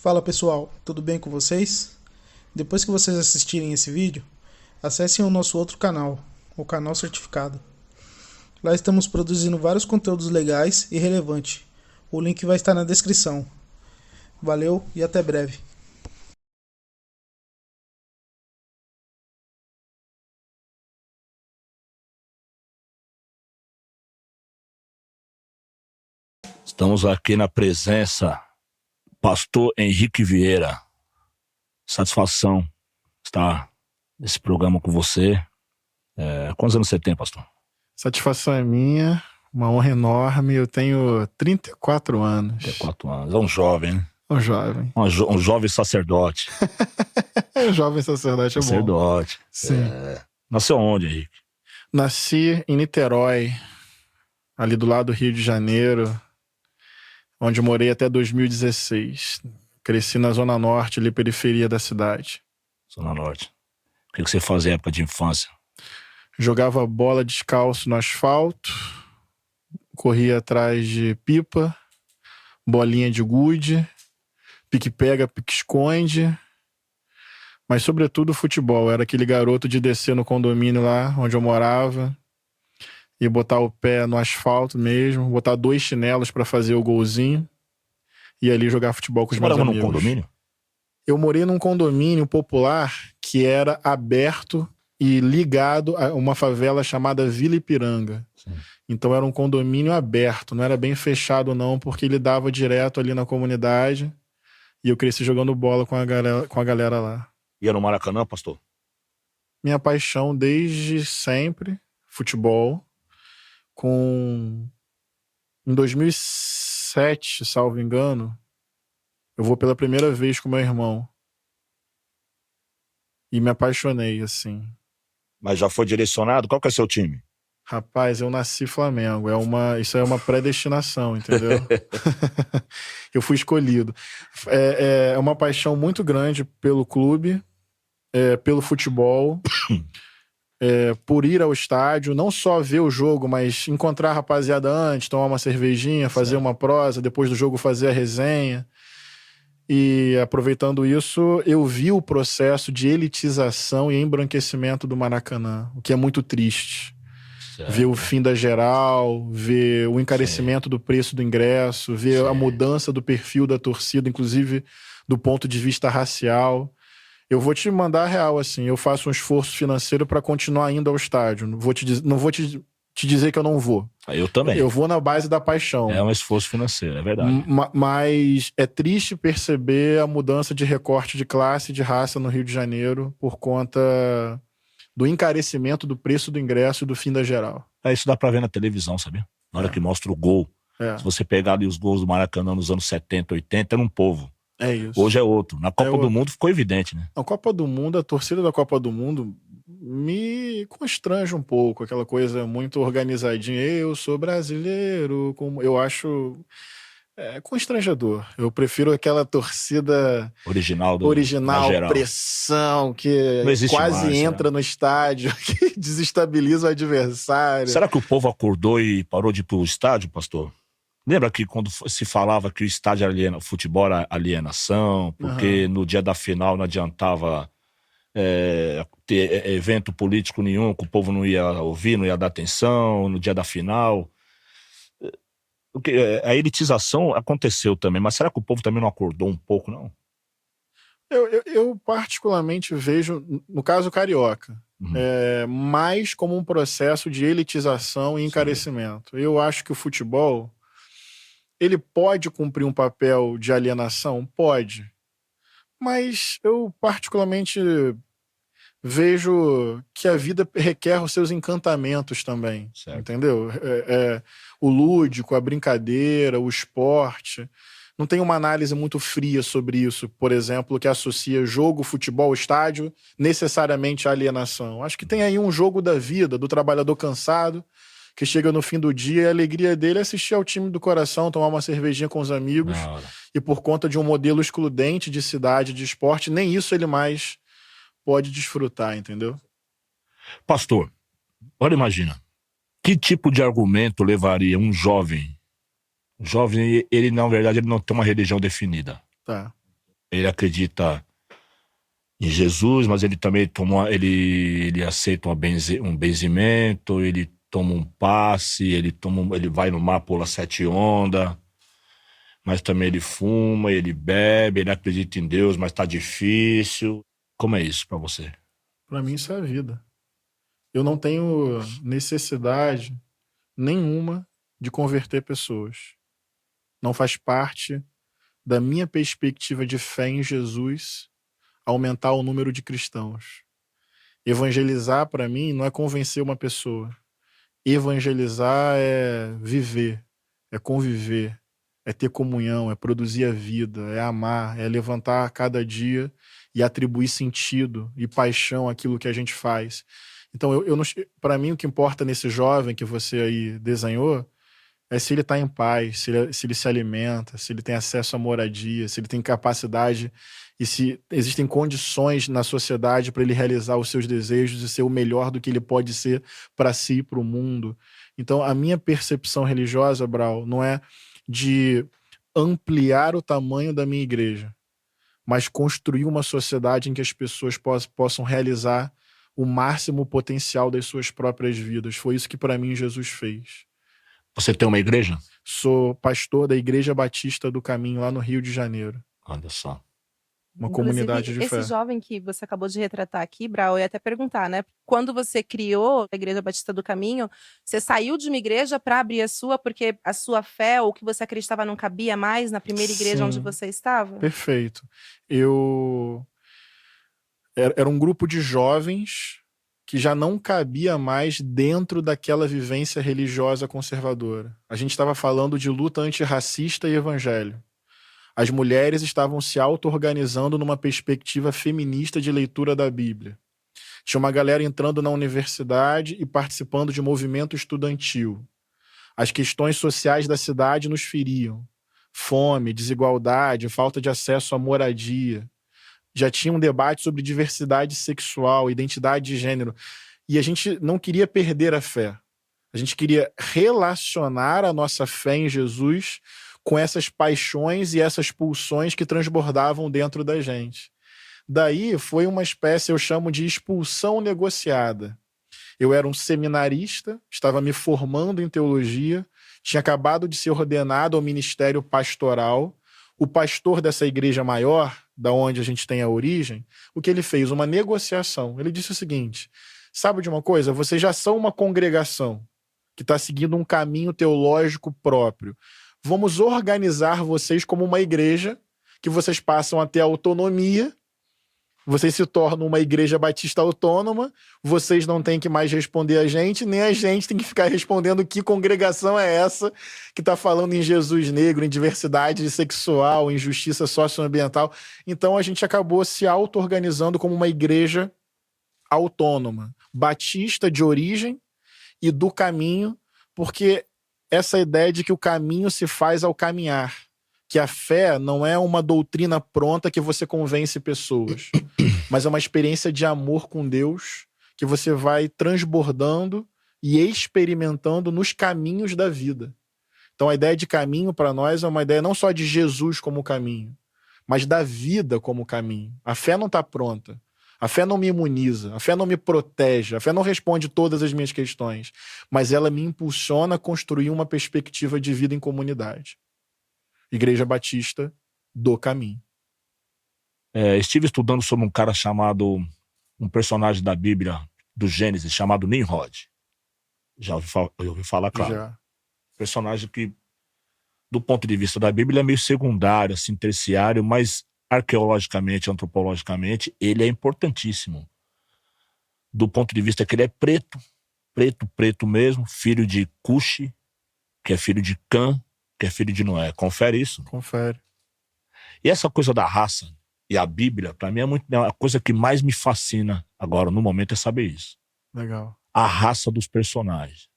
Fala pessoal, tudo bem com vocês? Depois que vocês assistirem esse vídeo, acessem o nosso outro canal, o canal Certificado. Lá estamos produzindo vários conteúdos legais e relevantes. O link vai estar na descrição. Valeu e até breve. Estamos aqui na presença do pastor Henrique Vieira. Satisfação estar nesse programa com você. Quantos anos você tem, pastor? Satisfação é minha, uma honra enorme. Eu tenho 34 anos. 34 anos. É um jovem, né? Um jovem. Um jovem sacerdote. Um jovem sacerdote é bom. Sacerdote. Sim. Nasceu onde, Henrique? Nasci em Niterói, ali do lado do Rio de Janeiro, onde eu morei até 2016. Cresci na Zona Norte, ali periferia da cidade. Zona Norte. O que você fazia na época de infância? Jogava bola descalço no asfalto, corria atrás de pipa, bolinha de gude, pique-pega, pique-esconde, mas sobretudo futebol. Eu era aquele garoto de descer no condomínio lá onde eu morava e botar o pé no asfalto mesmo, botar 2 chinelos para fazer o golzinho e ali jogar futebol com os meus amigos. Você morava num condomínio? Eu morei num condomínio popular que era aberto e ligado a uma favela chamada Vila Ipiranga. Sim. Então era um condomínio aberto, não era bem fechado não, porque ele dava direto ali na comunidade e eu cresci jogando bola com a galera lá. Ia no Maracanã, pastor? Minha paixão desde sempre, futebol. Em 2007, salvo engano, eu vou pela primeira vez com meu irmão. E me apaixonei, assim. Mas já foi direcionado? Qual que é seu time? Rapaz, eu nasci Flamengo. Isso é uma predestinação, entendeu? Eu fui escolhido. É uma paixão muito grande pelo clube, pelo futebol, por ir ao estádio, não só ver o jogo, mas encontrar a rapaziada antes, tomar uma cervejinha, fazer uma prosa, depois do jogo fazer a resenha. E aproveitando isso, eu vi o processo de elitização e embranquecimento do Maracanã, o que é muito triste. Certo. Ver o fim da geral, ver o encarecimento do preço do ingresso, ver a mudança do perfil da torcida, inclusive do ponto de vista racial. Eu vou te mandar a real, assim, eu faço um esforço financeiro para continuar indo ao estádio. Não vou te dizer que eu não vou. Eu também. Eu vou na base da paixão. É um esforço financeiro, é verdade. Mas é triste perceber a mudança de recorte de classe e de raça no Rio de Janeiro por conta do encarecimento do preço do ingresso e do fim da geral. Isso dá pra ver na televisão, sabia? Na hora que mostra o gol. Se você pegar ali os gols do Maracanã nos anos 70, 80, era um povo. É isso. Hoje é outro. Na Copa do Mundo ficou evidente, né? Na Copa do Mundo, a torcida da Copa do Mundo me constrange um pouco. Aquela coisa muito organizadinha. Eu sou brasileiro. Eu acho constrangedor. Eu prefiro aquela torcida original, pressão, que quase mais, entra no estádio, que desestabiliza o adversário. Será que o povo acordou e parou de ir pro estádio, pastor? Lembra que quando se falava que o estádio era o futebol era alienação, porque no dia da final não adiantava ter evento político nenhum, que o povo não ia ouvir, não ia dar atenção no dia da final. A elitização aconteceu também, mas será que o povo também não acordou um pouco, não? Eu particularmente vejo, no caso carioca, mais como um processo de elitização e encarecimento. Eu acho que o futebol, ele pode cumprir um papel de alienação? Pode. Mas eu particularmente vejo que a vida requer os seus encantamentos também, entendeu? O lúdico, a brincadeira, o esporte. Não tem uma análise muito fria sobre isso, por exemplo, que associa jogo, futebol, estádio, necessariamente à alienação. Acho que tem aí um jogo da vida, do trabalhador cansado, que chega no fim do dia e a alegria dele é assistir ao time do coração, tomar uma cervejinha com os amigos, e por conta de um modelo excludente de cidade, de esporte, nem isso ele mais pode desfrutar, entendeu? Pastor, olha, imagina, que tipo de argumento levaria um jovem, ele na verdade ele não tem uma religião definida, Tá. ele acredita em Jesus, mas ele também ele aceita um benzimento, ele toma um passe, ele vai no mar, pula 7 ondas, mas também ele fuma, ele bebe, ele acredita em Deus, mas tá difícil. Como é isso pra você? Pra mim isso é a vida. Eu não tenho necessidade nenhuma de converter pessoas. Não faz parte da minha perspectiva de fé em Jesus aumentar o número de cristãos. Evangelizar, para mim, não é convencer uma pessoa. Evangelizar é viver, é conviver, é ter comunhão, é produzir a vida, é amar, é levantar cada dia e atribuir sentido e paixão àquilo que a gente faz. Então, para mim, o que importa nesse jovem que você aí desenhou é se ele está em paz, se ele se alimenta, se ele tem acesso à moradia, se ele tem capacidade e se existem condições na sociedade para ele realizar os seus desejos e ser o melhor do que ele pode ser para si e para o mundo. Então, a minha percepção religiosa, Brau, não é de ampliar o tamanho da minha igreja, mas construir uma sociedade em que as pessoas possam realizar o máximo potencial das suas próprias vidas. Foi isso que, para mim, Jesus fez. Você tem uma igreja? Sou pastor da Igreja Batista do Caminho, lá no Rio de Janeiro. Olha só. Uma Inclusive, comunidade de fé. esse jovem que você acabou de retratar aqui, Brau, eu ia até perguntar, né? Quando você criou a Igreja Batista do Caminho, você saiu de uma igreja para abrir a sua porque a sua fé ou o que você acreditava não cabia mais na primeira igreja Sim, onde você estava? Perfeito. Era um grupo de jovens que já não cabia mais dentro daquela vivência religiosa conservadora. A gente estava falando de luta antirracista e evangelho. As mulheres estavam se auto-organizando numa perspectiva feminista de leitura da Bíblia. Tinha uma galera entrando na universidade e participando de movimento estudantil. As questões sociais da cidade nos feriam. Fome, desigualdade, falta de acesso à moradia. Já tinha um debate sobre diversidade sexual, identidade de gênero. E a gente não queria perder a fé. A gente queria relacionar a nossa fé em Jesus com essas paixões e essas pulsões que transbordavam dentro da gente. Daí foi uma espécie, eu chamo de expulsão negociada. Eu era um seminarista, estava me formando em teologia, tinha acabado de ser ordenado ao ministério pastoral. O pastor dessa igreja maior, da onde a gente tem a origem, o que ele fez? Uma negociação. Ele disse o seguinte: sabe de uma coisa? Vocês já são uma congregação que está seguindo um caminho teológico próprio. Vamos organizar vocês como uma igreja que vocês passam a ter autonomia. Vocês se tornam uma igreja batista autônoma, vocês não têm que mais responder a gente, nem a gente tem que ficar respondendo que congregação é essa que está falando em Jesus negro, em diversidade sexual, em justiça socioambiental. Então a gente acabou se auto-organizando como uma igreja autônoma, batista de origem e do caminho, porque essa ideia de que o caminho se faz ao caminhar, que a fé não é uma doutrina pronta que você convence pessoas, mas é uma experiência de amor com Deus que você vai transbordando e experimentando nos caminhos da vida. Então a ideia de caminho para nós é uma ideia não só de Jesus como caminho, mas da vida como caminho. A fé não está pronta. A fé não me imuniza, a fé não me protege, a fé não responde todas as minhas questões, mas ela me impulsiona a construir uma perspectiva de vida em comunidade. Igreja Batista do Caminho. Estive estudando sobre um personagem da Bíblia, do Gênesis, chamado Nimrod. Já ouvi falar, claro. Já. Personagem que, do ponto de vista da Bíblia, é meio secundário, assim, terciário, mas arqueologicamente, antropologicamente, ele é importantíssimo. Do ponto de vista que ele é preto mesmo, filho de Cuxi, que é filho de Cã, que é filho de Noé. Confere isso? Confere. E essa coisa da raça e a Bíblia, para mim, é a coisa que mais me fascina agora, no momento, é saber isso. Legal. A raça dos personagens.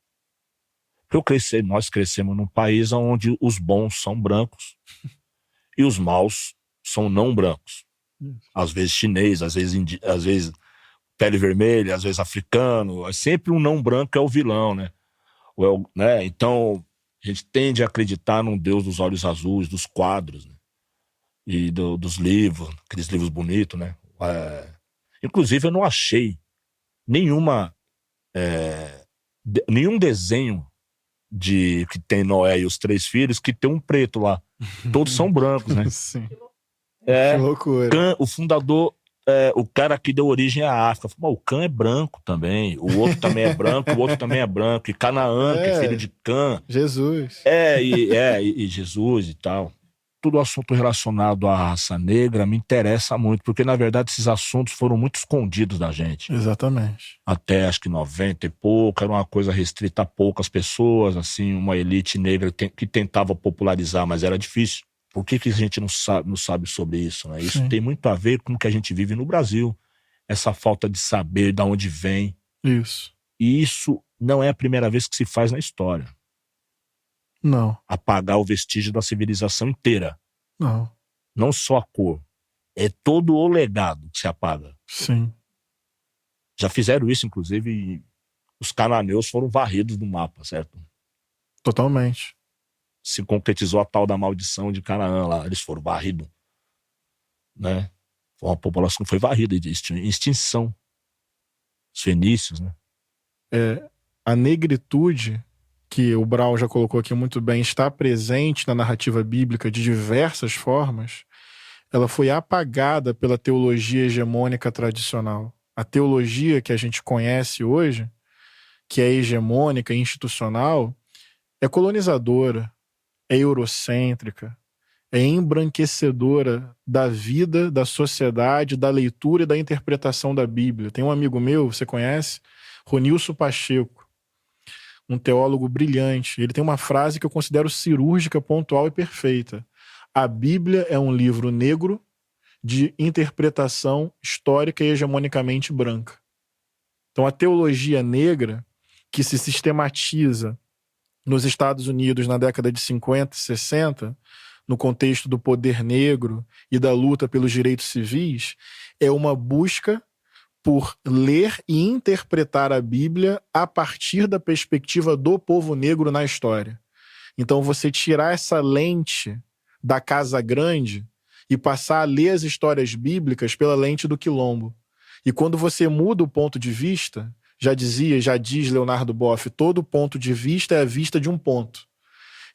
Porque nós crescemos num país onde os bons são brancos e os maus são não brancos. Às vezes chinês, às vezes pele vermelha, às vezes africano. Sempre um não branco é o vilão, né? Então, a gente tende a acreditar num Deus dos olhos azuis, dos quadros, né? e dos livros, aqueles livros bonitos, né? Inclusive, eu não achei nenhum desenho que tem Noé e os 3 filhos que tem um preto lá. Todos são brancos, né? Sim. Que loucura. Cã, o fundador, o cara que deu origem à África, falou, o Cã é branco também, o outro também é branco, o outro também é branco, e Canaã, que é filho de Cã. Jesus. E Jesus e tal. Todo assunto relacionado à raça negra me interessa muito, porque, na verdade, esses assuntos foram muito escondidos da gente. Exatamente. Até, acho que 90 e pouco, era uma coisa restrita a poucas pessoas, assim, uma elite negra que tentava popularizar, mas era difícil. Por que a gente não sabe sobre isso, né? Isso tem muito a ver com o que a gente vive no Brasil. Essa falta de saber de onde vem. Isso. E isso não é a primeira vez que se faz na história. Não. Apagar o vestígio da civilização inteira. Não. Não só a cor. É todo o legado que se apaga. Sim. Já fizeram isso, inclusive, e os cananeus foram varridos do mapa, certo? Totalmente. Se concretizou a tal da maldição de Canaã lá. Eles foram varridos. Né? A população foi varrida de extinção. Os fenícios, né? A negritude, que o Brau já colocou aqui muito bem, está presente na narrativa bíblica de diversas formas. Ela foi apagada pela teologia hegemônica tradicional. A teologia que a gente conhece hoje, que é hegemônica e institucional, é colonizadora, é eurocêntrica, é embranquecedora da vida, da sociedade, da leitura e da interpretação da Bíblia. Tem um amigo meu, você conhece? Ronilson Pacheco, um teólogo brilhante. Ele tem uma frase que eu considero cirúrgica, pontual e perfeita. A Bíblia é um livro negro de interpretação histórica e hegemonicamente branca. Então a teologia negra, que se sistematiza nos Estados Unidos na década de 50 e 60, no contexto do poder negro e da luta pelos direitos civis, é uma busca por ler e interpretar a Bíblia a partir da perspectiva do povo negro na história. Então você tirar essa lente da Casa Grande e passar a ler as histórias bíblicas pela lente do quilombo. E quando você muda o ponto de vista, já diz Leonardo Boff, todo ponto de vista é a vista de um ponto.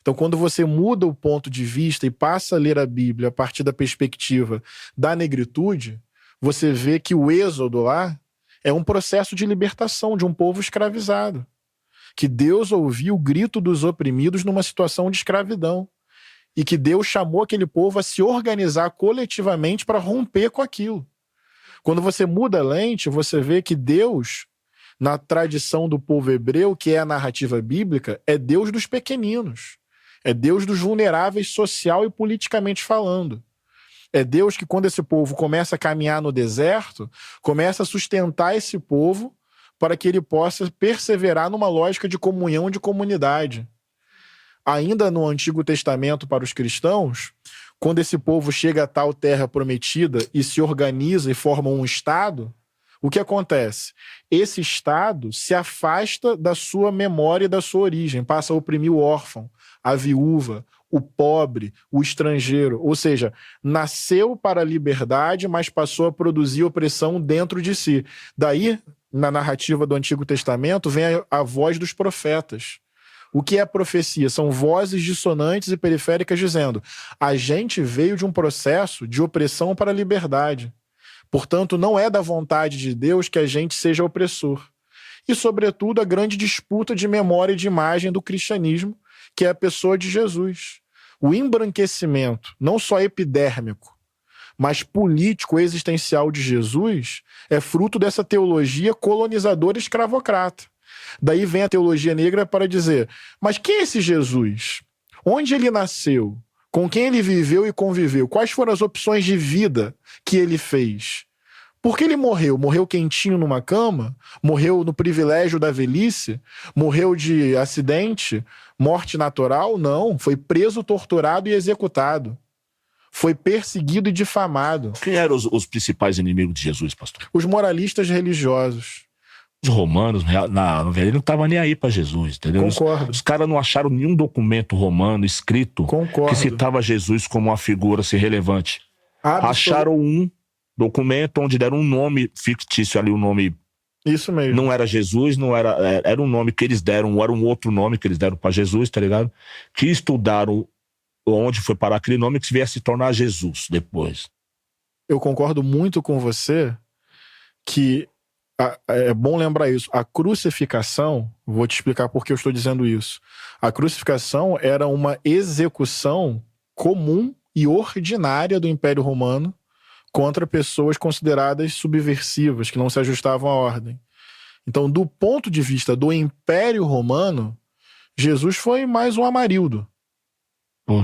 Então quando você muda o ponto de vista e passa a ler a Bíblia a partir da perspectiva da negritude, você vê que o êxodo lá é um processo de libertação de um povo escravizado. Que Deus ouviu o grito dos oprimidos numa situação de escravidão. E que Deus chamou aquele povo a se organizar coletivamente para romper com aquilo. Quando você muda a lente, você vê que Deus, na tradição do povo hebreu, que é a narrativa bíblica, é Deus dos pequeninos. É Deus dos vulneráveis social e politicamente falando. É Deus que, quando esse povo começa a caminhar no deserto, começa a sustentar esse povo para que ele possa perseverar numa lógica de comunhão, de comunidade. Ainda no Antigo Testamento, para os cristãos, quando esse povo chega a tal terra prometida e se organiza e forma um Estado, o que acontece? Esse Estado se afasta da sua memória e da sua origem, passa a oprimir o órfão, a viúva, o pobre, o estrangeiro. Ou seja, nasceu para a liberdade, mas passou a produzir opressão dentro de si. Daí, na narrativa do Antigo Testamento, vem a voz dos profetas. O que é profecia? São vozes dissonantes e periféricas dizendo: a gente veio de um processo de opressão para a liberdade. Portanto, não é da vontade de Deus que a gente seja opressor. E, sobretudo, a grande disputa de memória e de imagem do cristianismo, que é a pessoa de Jesus. O embranquecimento, não só epidérmico, mas político existencial de Jesus, é fruto dessa teologia colonizadora e escravocrata. Daí vem a teologia negra para dizer: mas quem é esse Jesus? Onde ele nasceu? Com quem ele viveu e conviveu? Quais foram as opções de vida que ele fez? Por que ele morreu? Morreu quentinho numa cama? Morreu no privilégio da velhice? Morreu de acidente? Morte natural? Não. Foi preso, torturado e executado. Foi perseguido e difamado. Quem eram os principais inimigos de Jesus, pastor? Os moralistas religiosos. Os romanos, no velho, não estavam nem aí para Jesus, entendeu? Concordo. Os caras não acharam nenhum documento romano escrito que citava Jesus como uma figura assim, relevante. Acharam um documento onde deram um nome fictício ali, um nome... Isso mesmo. Não era Jesus, não era... Era um nome que eles deram, era um outro nome que eles deram para Jesus, tá ligado? Que estudaram onde foi parar aquele nome que viesse se tornar Jesus depois. Eu concordo muito com você que é bom lembrar isso. A crucificação, vou te explicar por que eu estou dizendo isso. A crucificação era uma execução comum e ordinária do Império Romano contra pessoas consideradas subversivas, que não se ajustavam à ordem. Então, do ponto de vista do Império Romano, Jesus foi mais um Amarildo.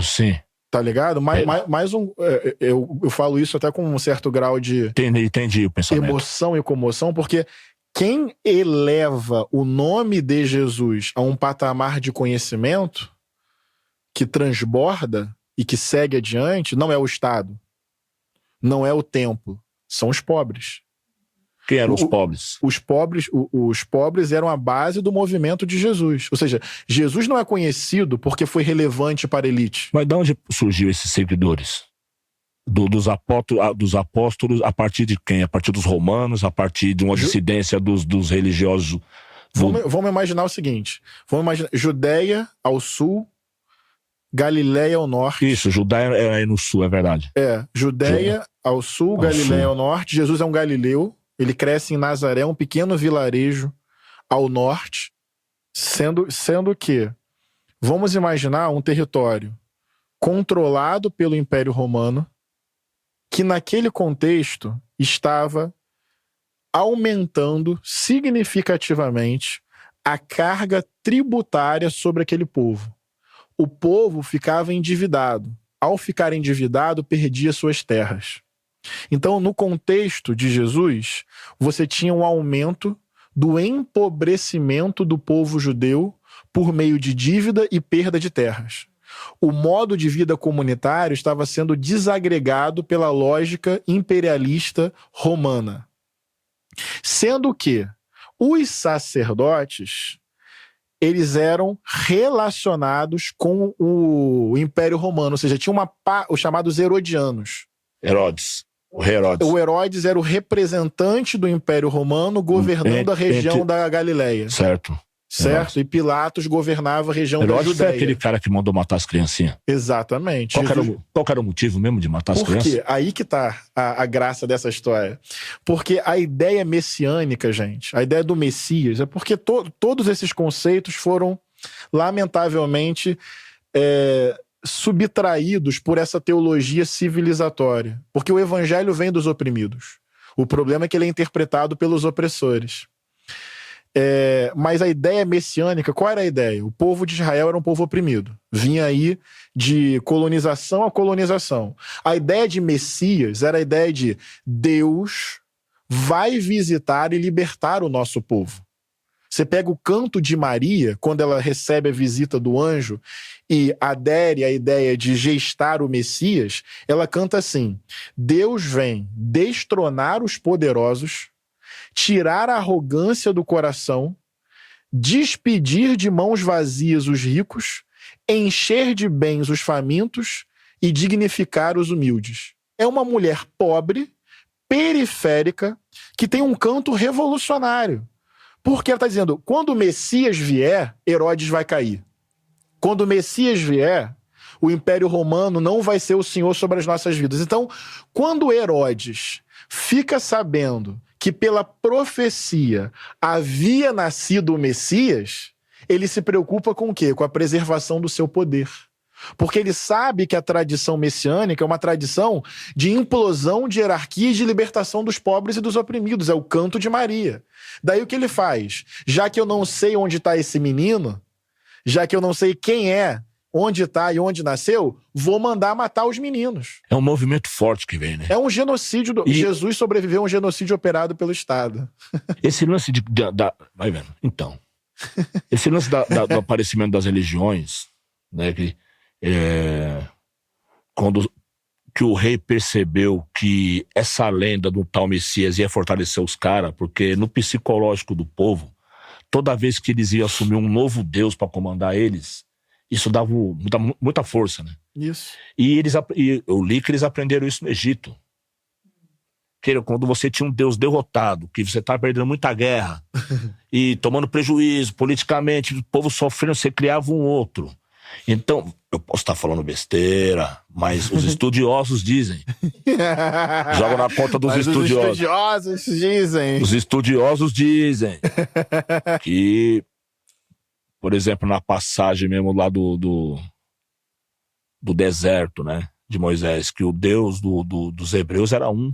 Sim. Tá ligado? Mais um... Eu falo isso até com um certo grau de... Entendi o pensamento. Emoção e comoção, porque quem eleva o nome de Jesus a um patamar de conhecimento que transborda e que segue adiante, não é o Estado, não é o templo, são os pobres. Quem eram os pobres? Os pobres eram a base do movimento de Jesus. Ou seja, Jesus não é conhecido porque foi relevante para a elite. Mas de onde surgiu esses seguidores? Dos apóstolos, a partir de quem? A partir dos romanos, a partir de uma dissidência dos religiosos? Vamos imaginar o seguinte. Vamos imaginar Judeia ao sul, Galileia ao norte. Isso, Judeia é aí no sul, é verdade. Judeia ao sul, Galileia ao norte. Jesus é um galileu. Ele cresce em Nazaré, um pequeno vilarejo ao norte, sendo que, vamos imaginar um território controlado pelo Império Romano, que naquele contexto estava aumentando significativamente a carga tributária sobre aquele povo. O povo ficava endividado. Ao ficar endividado, perdia suas terras. Então, no contexto de Jesus, você tinha um aumento do empobrecimento do povo judeu por meio de dívida e perda de terras. O modo de vida comunitário estava sendo desagregado pela lógica imperialista romana. Sendo que os sacerdotes, eles eram relacionados com o Império Romano, ou seja, tinha os chamados herodianos. O Herodes era o representante do Império Romano governando a região da Galileia. Certo. E Pilatos governava a região da Judéia. Foi aquele cara que mandou matar as criancinhas. Exatamente. Qual era o motivo mesmo de matar as crianças? Por quê? Aí que tá a graça dessa história. Porque a ideia messiânica, gente, a ideia do Messias, é porque todos esses conceitos foram, lamentavelmente, subtraídos por essa teologia civilizatória. Porque o evangelho vem dos oprimidos. O problema é que ele é interpretado pelos opressores. Mas a ideia messiânica, qual era a ideia? O povo de Israel era um povo oprimido. Vinha aí de colonização a colonização. A ideia de Messias era a ideia de Deus vai visitar e libertar o nosso povo. Você pega o canto de Maria, quando ela recebe a visita do anjo e adere à ideia de gestar o Messias, ela canta assim: Deus vem destronar os poderosos, tirar a arrogância do coração, despedir de mãos vazias os ricos, encher de bens os famintos e dignificar os humildes. É uma mulher pobre, periférica, que tem um canto revolucionário. Porque ela está dizendo, quando o Messias vier, Herodes vai cair. Quando o Messias vier, o Império Romano não vai ser o senhor sobre as nossas vidas. Então, quando Herodes fica sabendo que pela profecia havia nascido o Messias, ele se preocupa com o quê? Com a preservação do seu poder. Porque ele sabe que a tradição messiânica é uma tradição de implosão de hierarquia e de libertação dos pobres e dos oprimidos. É o canto de Maria. Daí o que ele faz? Já que eu não sei onde está esse menino, já que eu não sei quem é, onde está e onde nasceu, vou mandar matar os meninos. É um movimento forte que vem, né? É um genocídio. Jesus sobreviveu a um genocídio operado pelo Estado. Esse lance vai vendo. Então, esse lance do aparecimento das religiões, né, que quando que o rei percebeu que essa lenda do tal Messias ia fortalecer os caras? Porque no psicológico do povo, toda vez que eles iam assumir um novo Deus para comandar eles, isso dava muita força, né? Isso. E eu li que eles aprenderam isso no Egito. Que quando você tinha um Deus derrotado, que você estava perdendo muita guerra e tomando prejuízo politicamente, o povo sofrendo, você criava um outro. Então, eu posso estar falando besteira, mas os estudiosos dizem. Joga na conta dos estudiosos. Os estudiosos dizem. Os estudiosos dizem que, por exemplo, na passagem mesmo lá do deserto, né, de Moisés, que o Deus dos hebreus era um.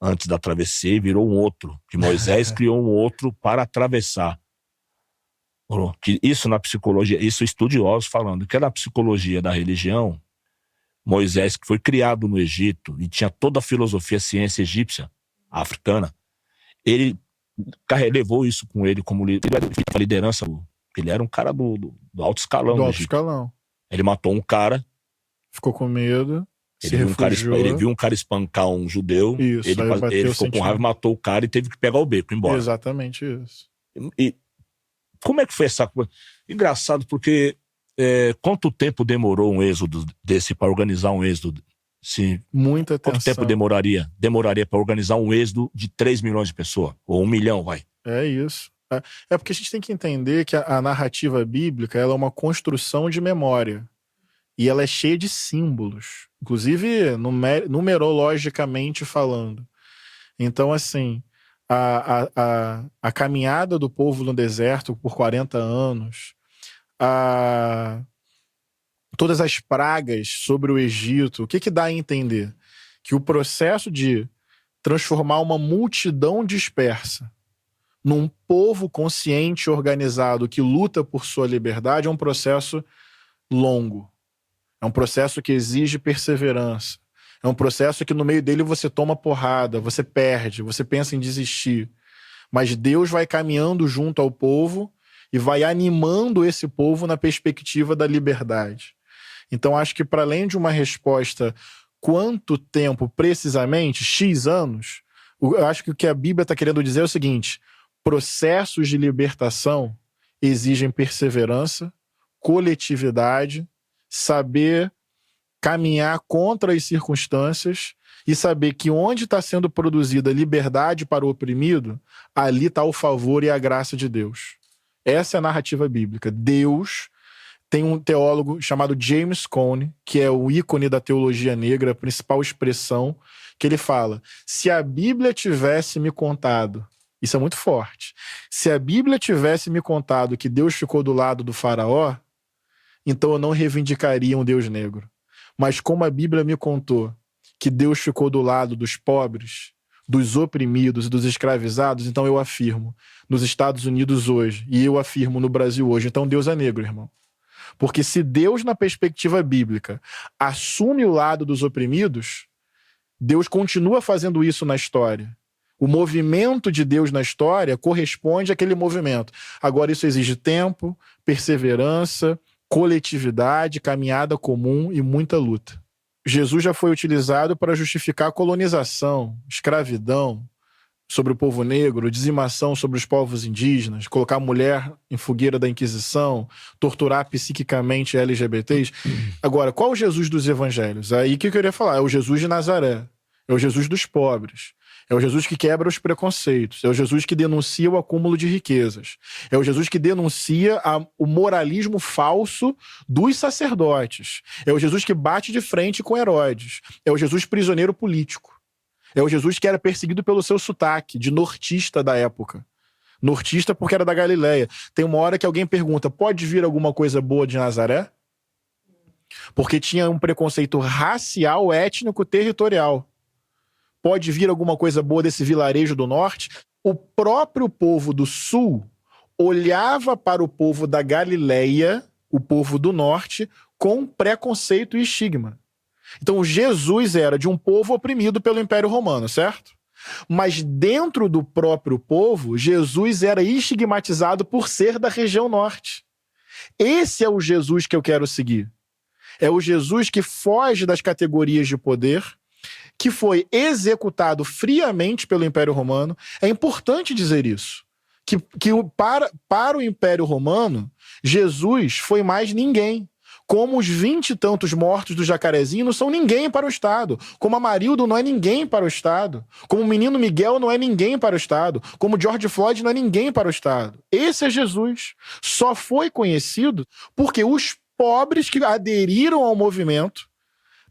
Antes da travessia, e virou um outro. Que Moisés criou um outro para atravessar. Que isso na psicologia, isso estudiosos falando, que na psicologia da religião, Moisés, que foi criado no Egito e tinha toda a filosofia, a ciência egípcia, africana, ele levou isso com ele como liderança. Ele era um cara do alto escalão. Do alto escalão. Ele matou um cara. Ficou com medo. Ele viu um cara espancar um judeu. Isso, ele ficou com raiva, matou o cara e teve que pegar o beco e ir embora. Exatamente isso. E como é que foi essa coisa? Engraçado, porque quanto tempo demorou um êxodo desse para organizar um êxodo? Muita atenção. Quanto tempo demoraria? Demoraria para organizar um êxodo de 3 milhões de pessoas? Ou 1 milhão, vai? É isso. É porque a gente tem que entender que a narrativa bíblica ela é uma construção de memória. E ela é cheia de símbolos, inclusive numerologicamente falando. Então, assim, a caminhada do povo no deserto por 40 anos, todas as pragas sobre o Egito, o que dá a entender? Que o processo de transformar uma multidão dispersa num povo consciente e organizado que luta por sua liberdade é um processo longo. É um processo que exige perseverança. É um processo que no meio dele você toma porrada, você perde, você pensa em desistir. Mas Deus vai caminhando junto ao povo e vai animando esse povo na perspectiva da liberdade. Então acho que para além de uma resposta quanto tempo precisamente, X anos, eu acho que o que a Bíblia está querendo dizer é o seguinte: processos de libertação exigem perseverança, coletividade, saber caminhar contra as circunstâncias e saber que onde está sendo produzida liberdade para o oprimido, ali está o favor e a graça de Deus. Essa é a narrativa bíblica. Deus tem um teólogo chamado James Cone, que é o ícone da teologia negra, a principal expressão, que ele fala: se a Bíblia tivesse me contado, isso é muito forte, se a Bíblia tivesse me contado que Deus ficou do lado do faraó, então eu não reivindicaria um Deus negro. Mas como a Bíblia me contou que Deus ficou do lado dos pobres, dos oprimidos e dos escravizados, então eu afirmo nos Estados Unidos hoje, e eu afirmo no Brasil hoje, então Deus é negro, irmão. Porque se Deus, na perspectiva bíblica, assume o lado dos oprimidos, Deus continua fazendo isso na história. O movimento de Deus na história corresponde àquele movimento. Agora isso exige tempo, perseverança, coletividade, caminhada comum e muita luta. Jesus já foi utilizado para justificar a colonização, escravidão sobre o povo negro, dizimação sobre os povos indígenas, colocar a mulher em fogueira da Inquisição, torturar psiquicamente LGBTs. Agora, qual é o Jesus dos evangelhos? Aí que eu queria falar, é o Jesus de Nazaré, é o Jesus dos pobres, é o Jesus que quebra os preconceitos, é o Jesus que denuncia o acúmulo de riquezas, é o Jesus que denuncia o moralismo falso dos sacerdotes, é o Jesus que bate de frente com Herodes, é o Jesus prisioneiro político, é o Jesus que era perseguido pelo seu sotaque, de nortista da época. Nortista porque era da Galileia. Tem uma hora que alguém pergunta, pode vir alguma coisa boa de Nazaré? Porque tinha um preconceito racial, étnico, territorial. Pode vir alguma coisa boa desse vilarejo do norte? O próprio povo do sul olhava para o povo da Galileia, o povo do norte, com preconceito e estigma. Então Jesus era de um povo oprimido pelo Império Romano, certo? Mas dentro do próprio povo, Jesus era estigmatizado por ser da região norte. Esse é o Jesus que eu quero seguir. É o Jesus que foge das categorias de poder, que foi executado friamente pelo Império Romano. É importante dizer isso. Para o Império Romano, Jesus foi mais ninguém. Como os 20 e tantos mortos do Jacarezinho não são ninguém para o Estado. Como Amarildo não é ninguém para o Estado. Como o menino Miguel não é ninguém para o Estado. Como George Floyd não é ninguém para o Estado. Esse é Jesus. Só foi conhecido porque os pobres que aderiram ao movimento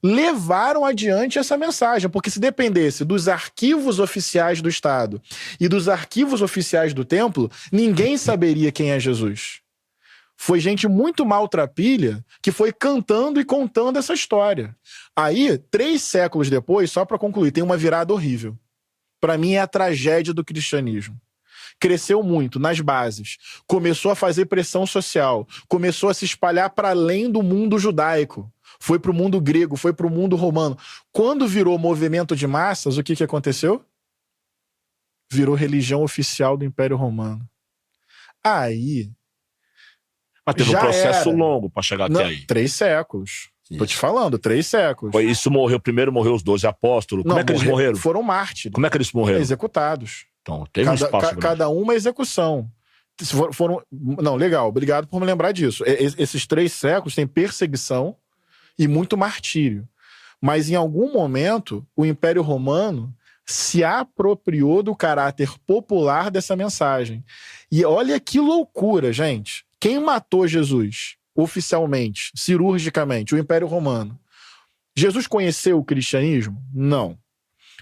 levaram adiante essa mensagem. Porque se dependesse dos arquivos oficiais do Estado e dos arquivos oficiais do templo, ninguém saberia quem é Jesus. Foi gente muito maltrapilha que foi cantando e contando essa história. Aí, 3 séculos depois, só para concluir, tem uma virada horrível. Para mim é a tragédia do cristianismo. Cresceu muito nas bases, começou a fazer pressão social, começou a se espalhar para além do mundo judaico. Foi para o mundo grego, foi para o mundo romano. Quando virou movimento de massas, o que aconteceu? Virou religião oficial do Império Romano. Aí... Mas teve um processo longo para chegar até aí. 3 séculos. Tô te falando, 3 séculos. Isso morreu, primeiro morreu os 12 apóstolos. Como é que eles morreram? Foram mártires. Como é que eles morreram? Executados. Então, teve um espaço grande. Cada uma execução. Não, legal, obrigado por me lembrar disso. Esses 3 séculos têm perseguição e muito martírio. Mas em algum momento, o Império Romano se apropriou do caráter popular dessa mensagem. E olha que loucura, gente. Quem matou Jesus oficialmente, cirurgicamente? O Império Romano. Jesus conheceu o cristianismo? Não.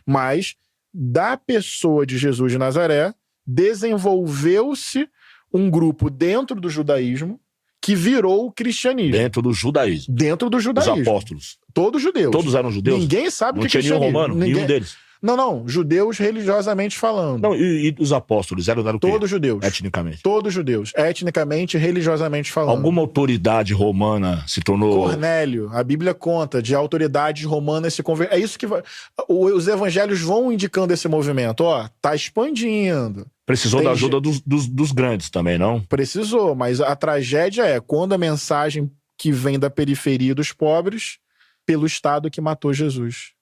Mas, da pessoa de Jesus de Nazaré, desenvolveu-se um grupo dentro do judaísmo que virou o cristianismo. Dentro do judaísmo. Dentro do judaísmo. Os apóstolos. Todos judeus. Todos eram judeus? Ninguém sabe o que é cristianismo. Não tinha nenhum romano, nenhum deles. Não, judeus religiosamente falando. Não, e os apóstolos eram o quê? Todos judeus. Etnicamente. Todos judeus, etnicamente, religiosamente falando. Alguma autoridade romana se tornou... Cornélio, a Bíblia conta de autoridades romanas se converter. É isso que vai... Os evangelhos vão indicando esse movimento. Ó, tá expandindo. Precisou da ajuda dos grandes também, não? Precisou, mas a tragédia é quando a mensagem que vem da periferia dos pobres pelo Estado que matou Jesus.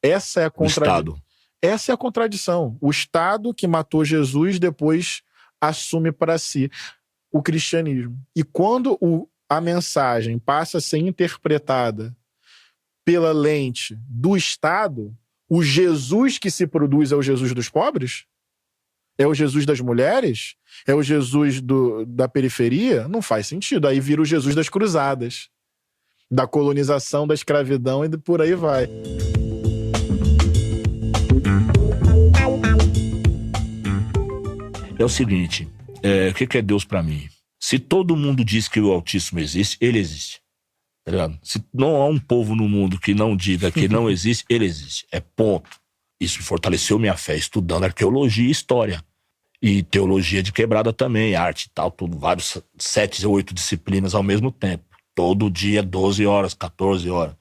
Essa é a contradição. Essa é a contradição. O Estado que matou Jesus depois assume para si o cristianismo. E quando a mensagem passa a ser interpretada pela lente do Estado, o Jesus que se produz é o Jesus dos pobres? É o Jesus das mulheres? É o Jesus da periferia? Não faz sentido. Aí vira o Jesus das cruzadas, da colonização, da escravidão e por aí vai. É o seguinte, o que é Deus pra mim? Se todo mundo diz que o Altíssimo existe, ele existe. Tá ligado? Se não há um povo no mundo que não diga que não existe, ele existe. É ponto. Isso fortaleceu minha fé, estudando arqueologia e história. E teologia de quebrada também, arte e tal, tudo, vários 7 ou 8 disciplinas ao mesmo tempo. Todo dia, 12 horas, 14 horas.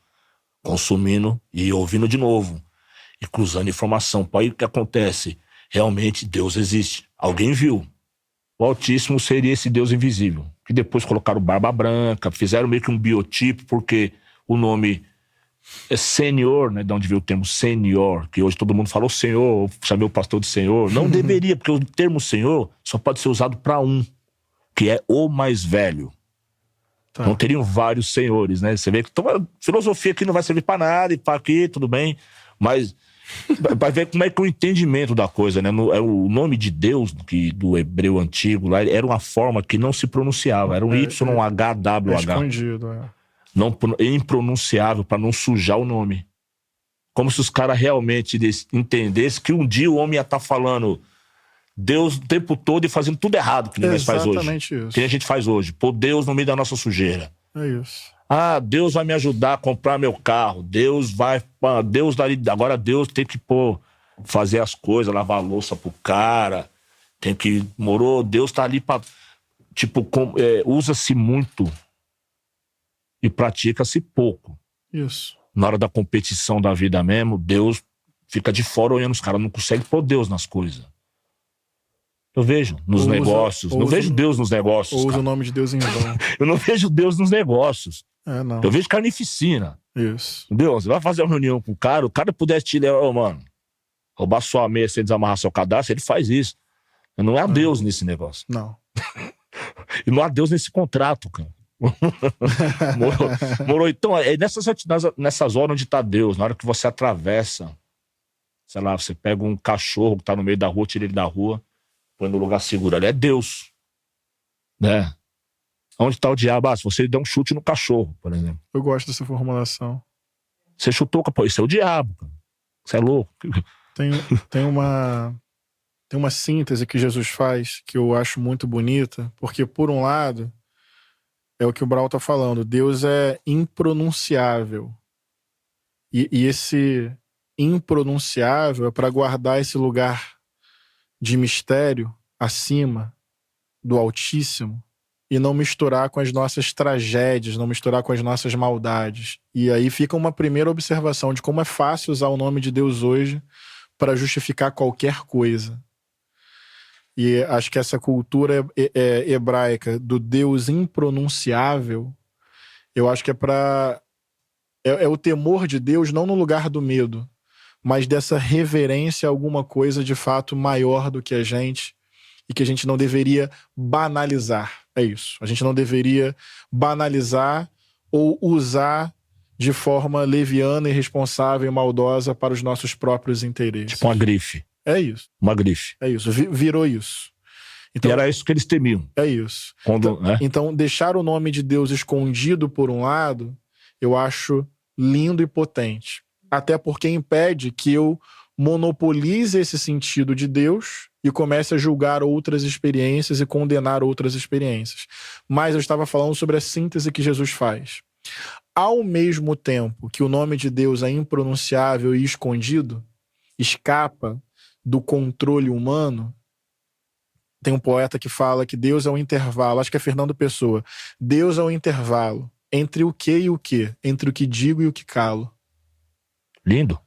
Consumindo e ouvindo de novo. E cruzando informação. Aí o que acontece? Realmente Deus existe. Alguém viu. O Altíssimo seria esse Deus invisível. Que depois colocaram barba branca, fizeram meio que um biotipo, porque o nome é Senhor, né? De onde veio o termo Senhor, que hoje todo mundo falou Senhor, chamei o pastor de Senhor. Não deveria, porque o termo Senhor só pode ser usado para um, que é o mais velho. Tá. Não teriam vários senhores, né? Você vê que a filosofia aqui não vai servir para nada, e para aqui, tudo bem, mas vai ver como é que é o entendimento da coisa, né? O nome de Deus, do hebreu antigo, lá, era uma forma que não se pronunciava, era um YHWH. Escondido, Não, impronunciável, para não sujar o nome. Como se os caras realmente entendessem que um dia o homem ia estar falando Deus o tempo todo e fazendo tudo errado que ninguém faz hoje. Exatamente isso. Que a gente faz hoje. Pôr Deus no meio da nossa sujeira. É isso. Ah, Deus vai me ajudar a comprar meu carro. Agora Deus tem que fazer as coisas, lavar a louça pro cara. Tem que... Deus tá ali pra... usa-se muito e pratica-se pouco. Isso. Na hora da competição da vida mesmo, Deus fica de fora olhando os caras. Não consegue pôr Deus nas coisas. Eu vejo nos negócios. Não vejo Deus nos negócios. Ou usa o nome de Deus em vão. Eu não vejo Deus nos negócios. não. Eu vejo carnificina. Isso. Entendeu? Você vai fazer uma reunião com o cara pudesse te levar, mano, roubar sua meia sem desamarrar seu cadastro, ele faz isso. Não há Deus nesse negócio. Não. E não há Deus nesse contrato, cara. Morou. Então, é nessas horas onde tá Deus, na hora que você atravessa, sei lá, você pega um cachorro que tá no meio da rua, tira ele da rua, põe no lugar seguro ali, é Deus. Né? Onde tá o diabo? Se você der um chute no cachorro, por exemplo. Eu gosto dessa formulação. Você chutou, pô, isso é o diabo, cara. Você é louco. Tem uma síntese que Jesus faz que eu acho muito bonita, porque por um lado é o que o Brau tá falando, Deus é impronunciável, e esse impronunciável é para guardar esse lugar de mistério acima do Altíssimo e não misturar com as nossas tragédias, não misturar com as nossas maldades. E aí fica uma primeira observação de como é fácil usar o nome de Deus hoje para justificar qualquer coisa. E acho que essa cultura hebraica do Deus impronunciável, eu acho que é o temor de Deus não no lugar do medo, mas dessa reverência a alguma coisa de fato maior do que a gente e que a gente não deveria banalizar. É isso. A gente não deveria banalizar ou usar de forma leviana, irresponsável e maldosa para os nossos próprios interesses. Tipo uma grife. É isso. Uma grife. É isso. Virou isso. Então, e era isso que eles temiam. É isso. Quando, né? Então, deixar o nome de Deus escondido por um lado, eu acho lindo e potente. Até porque impede que eu monopolize esse sentido de Deus e comece a julgar outras experiências e condenar outras experiências. Mas eu estava falando sobre a síntese que Jesus faz. Ao mesmo tempo que o nome de Deus é impronunciável e escondido, escapa do controle humano, tem um poeta que fala que Deus é um intervalo, acho que é Fernando Pessoa, Deus é um intervalo entre o que e o que, entre o que digo e o que calo. Lindo.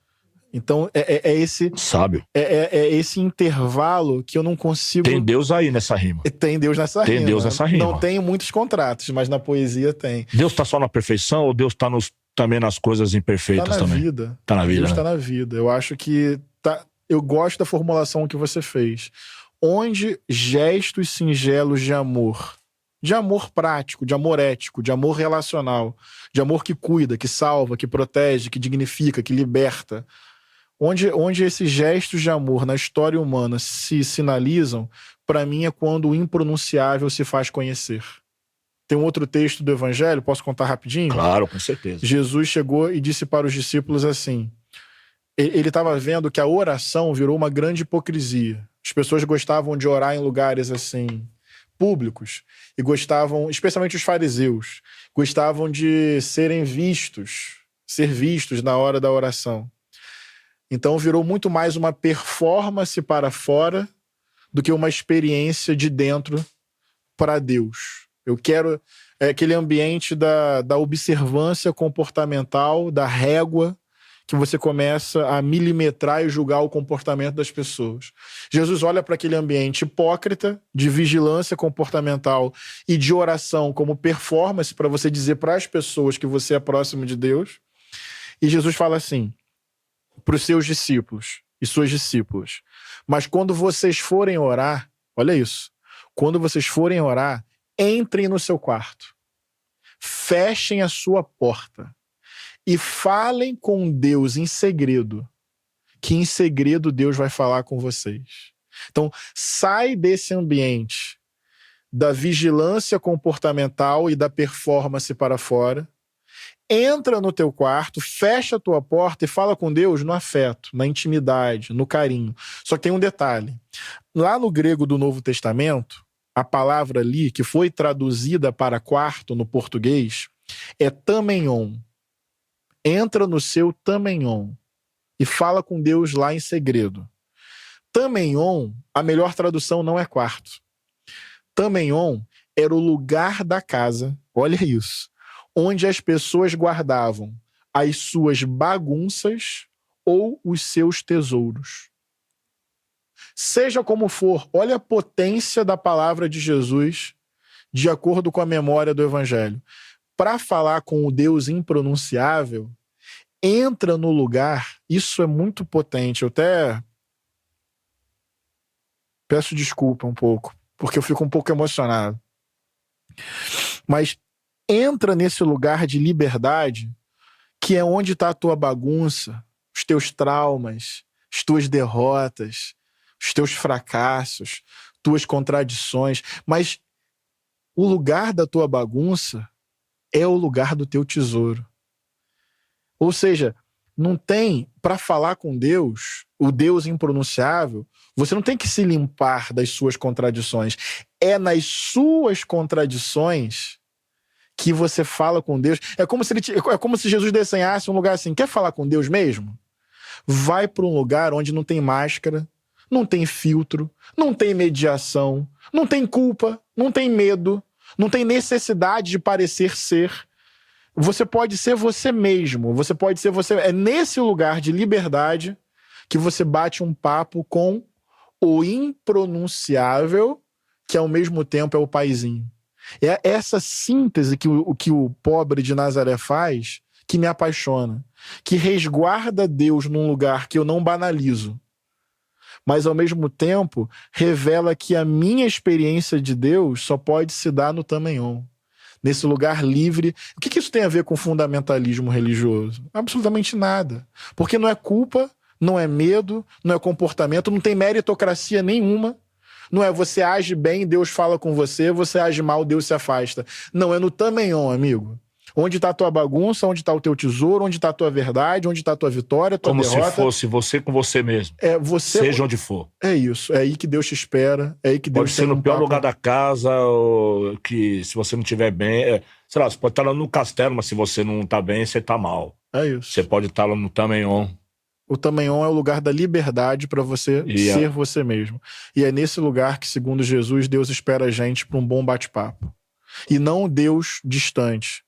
Então é esse sábio. É esse intervalo que eu não consigo. Tem Deus aí nessa rima. Tem Deus nessa rima. Tem Deus nessa rima. Não tem muitos contratos, mas na poesia tem. Deus tá só na perfeição ou Deus tá também nas coisas imperfeitas tá na também? Vida. Tá na vida. Deus né? tá na vida. Eu acho que eu gosto da formulação que você fez. Onde gestos singelos de amor prático, de amor ético, de amor relacional, de amor que cuida, que salva, que protege, que dignifica, que liberta. Onde esses gestos de amor na história humana se sinalizam, para mim é quando o impronunciável se faz conhecer. Tem um outro texto do Evangelho, posso contar rapidinho? Claro, com certeza. Jesus chegou e disse para os discípulos assim, ele estava vendo que a oração virou uma grande hipocrisia. As pessoas gostavam de orar em lugares assim, públicos, e gostavam, especialmente os fariseus, gostavam de ser vistos na hora da oração. Então virou muito mais uma performance para fora do que uma experiência de dentro para Deus. Eu quero aquele ambiente da observância comportamental, da régua, que você começa a milimetrar e julgar o comportamento das pessoas. Jesus olha para aquele ambiente hipócrita, de vigilância comportamental e de oração como performance para você dizer para as pessoas que você é próximo de Deus. E Jesus fala assim para os seus discípulos e suas discípulas: mas quando vocês forem orar, olha isso, quando vocês forem orar, entrem no seu quarto, fechem a sua porta e falem com Deus em segredo, que em segredo Deus vai falar com vocês. Então, sai desse ambiente da vigilância comportamental e da performance para fora, entra no teu quarto, fecha a tua porta e fala com Deus no afeto, na intimidade, no carinho. Só que tem um detalhe. Lá no grego do Novo Testamento, a palavra ali, que foi traduzida para quarto no português, é tameion. Entra no seu tameion e fala com Deus lá em segredo. Tameion, a melhor tradução não é quarto. Tameion era o lugar da casa, olha isso, onde as pessoas guardavam as suas bagunças ou os seus tesouros. Seja como for, olha a potência da palavra de Jesus de acordo com a memória do Evangelho. para falar com o Deus impronunciável, entra no lugar, isso é muito potente. Eu até peço desculpa um pouco, porque eu fico um pouco emocionado. Mas entra nesse lugar de liberdade, que é onde está a tua bagunça, os teus traumas, as tuas derrotas, os teus fracassos, tuas contradições. Mas o lugar da tua bagunça é o lugar do teu tesouro. Ou seja, não tem, para falar com Deus, o Deus impronunciável, você não tem que se limpar das suas contradições. É nas suas contradições que você fala com Deus. É como se Jesus desenhasse um lugar assim, quer falar com Deus mesmo? Vai para um lugar onde não tem máscara, não tem filtro, não tem mediação, não tem culpa, não tem medo, não tem necessidade de parecer ser. Você pode ser você mesmo, você pode ser você. É nesse lugar de liberdade que você bate um papo com o impronunciável, que ao mesmo tempo é o paizinho. É essa síntese que o pobre de Nazaré faz que me apaixona, que resguarda Deus num lugar que eu não banalizo, mas ao mesmo tempo revela que a minha experiência de Deus só pode se dar no Tamenhon, nesse lugar livre. O que isso tem a ver com fundamentalismo religioso? Absolutamente nada. Porque não é culpa, não é medo, não é comportamento, não tem meritocracia nenhuma. Não é você age bem, Deus fala com você, você age mal, Deus se afasta. Não, é no Tamenhon, amigo. Onde está a tua bagunça, onde está o teu tesouro, onde está a tua verdade, onde está a tua vitória, a tua derrota. Como se fosse você com você mesmo. Seja onde for. É isso. É aí que Deus te espera. É aí que Deus pode ser no pior lugar da casa, ou que se você não estiver bem... sei lá, você pode estar lá no castelo, mas se você não está bem, você está mal. É isso. Você pode estar lá no Tamenhon. O Tamenhon é o lugar da liberdade para você ser você mesmo. E é nesse lugar que, segundo Jesus, Deus espera a gente para um bom bate-papo. E não o Deus distante,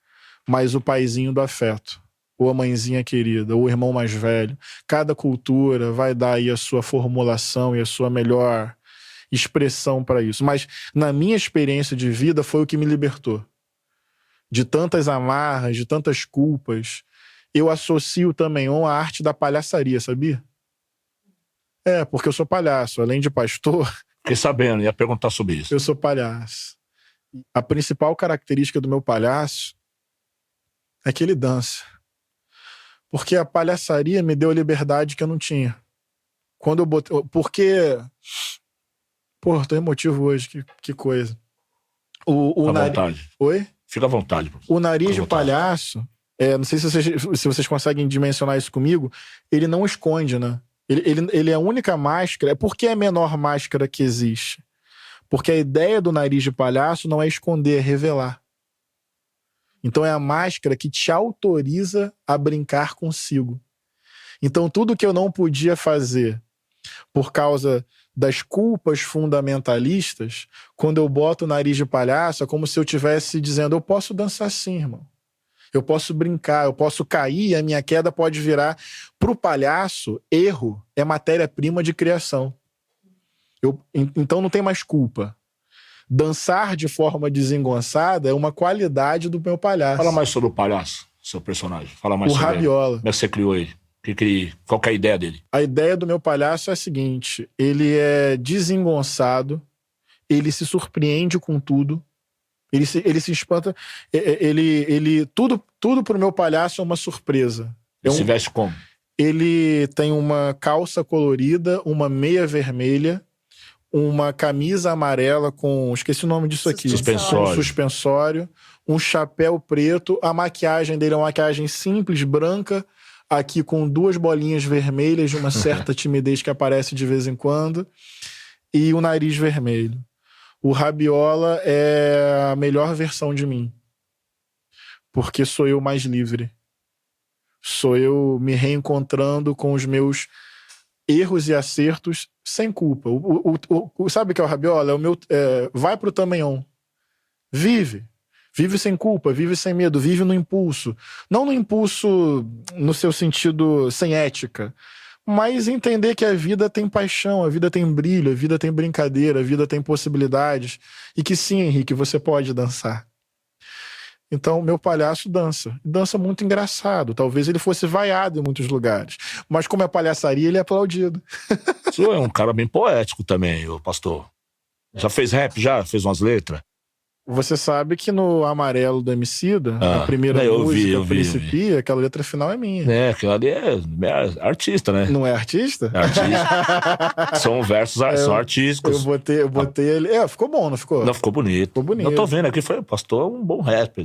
mas o paizinho do afeto, ou a mãezinha querida, ou o irmão mais velho. Cada cultura vai dar aí a sua formulação e a sua melhor expressão para isso. Mas na minha experiência de vida foi o que me libertou. De tantas amarras, de tantas culpas. Eu associo o Tamenhon à arte da palhaçaria, sabia? Porque eu sou palhaço. Além de pastor... Fiquei sabendo, ia perguntar sobre isso. Eu sou palhaço. A principal característica do meu palhaço é que ele dança. Porque a palhaçaria me deu a liberdade que eu não tinha. Quando eu botei... Porque... Pô, tô emotivo hoje, que coisa. Fica à vontade. Oi? Fica à vontade. O nariz de palhaço... não sei se vocês conseguem dimensionar isso comigo, ele não esconde, né? Ele é a única máscara. É porque é a menor máscara que existe. Porque a ideia do nariz de palhaço não é esconder, é revelar. Então é a máscara que te autoriza a brincar consigo. Então tudo que eu não podia fazer por causa das culpas fundamentalistas, quando eu boto o nariz de palhaço, é como se eu estivesse dizendo, eu posso dançar sim, irmão. Eu posso brincar, eu posso cair e a minha queda pode virar. Pro palhaço, erro é matéria-prima de criação. Então não tem mais culpa. Dançar de forma desengonçada é uma qualidade do meu palhaço. Fala mais sobre o palhaço, seu personagem. Fala mais sobre Rabiola. Como é que você criou ele? Qual que é a ideia dele? A ideia do meu palhaço é a seguinte, ele é desengonçado, ele se surpreende com tudo, ele se espanta, tudo pro meu palhaço é uma surpresa. Ele se veste como? Ele tem uma calça colorida, uma meia vermelha, uma camisa amarela com... Esqueci o nome disso aqui. Suspensório. Um chapéu preto. A maquiagem dele é uma maquiagem simples, branca, aqui com 2 bolinhas vermelhas de uma certa timidez que aparece de vez em quando. E o nariz vermelho. O Rabiola é a melhor versão de mim. Porque sou eu mais livre. Sou eu me reencontrando com os meus erros e acertos sem culpa. Sabe o que é o Rabiola? Vai pro Tamenhon. Vive sem culpa, vive sem medo, vive no impulso. Não no impulso no seu sentido sem ética, mas entender que a vida tem paixão, a vida tem brilho, a vida tem brincadeira, a vida tem possibilidades. E que sim, Henrique, você pode dançar. Então, meu palhaço dança. Dança muito engraçado. Talvez ele fosse vaiado em muitos lugares. Mas como é palhaçaria, ele é aplaudido. O senhor é um cara bem poético também, ô pastor. Já fez rap? Já? Fez umas letras? Você sabe que no Amarelo do Emicida, a primeira música, Principia, aquela letra final é minha. É, aquilo ali é artista, né? Não é artista? É artista. São versos, são artísticos. Eu botei ele... ficou bom, não ficou? Não, ficou bonito. Ficou bonito. Eu tô vendo aqui, foi, pastor, um bom rapper.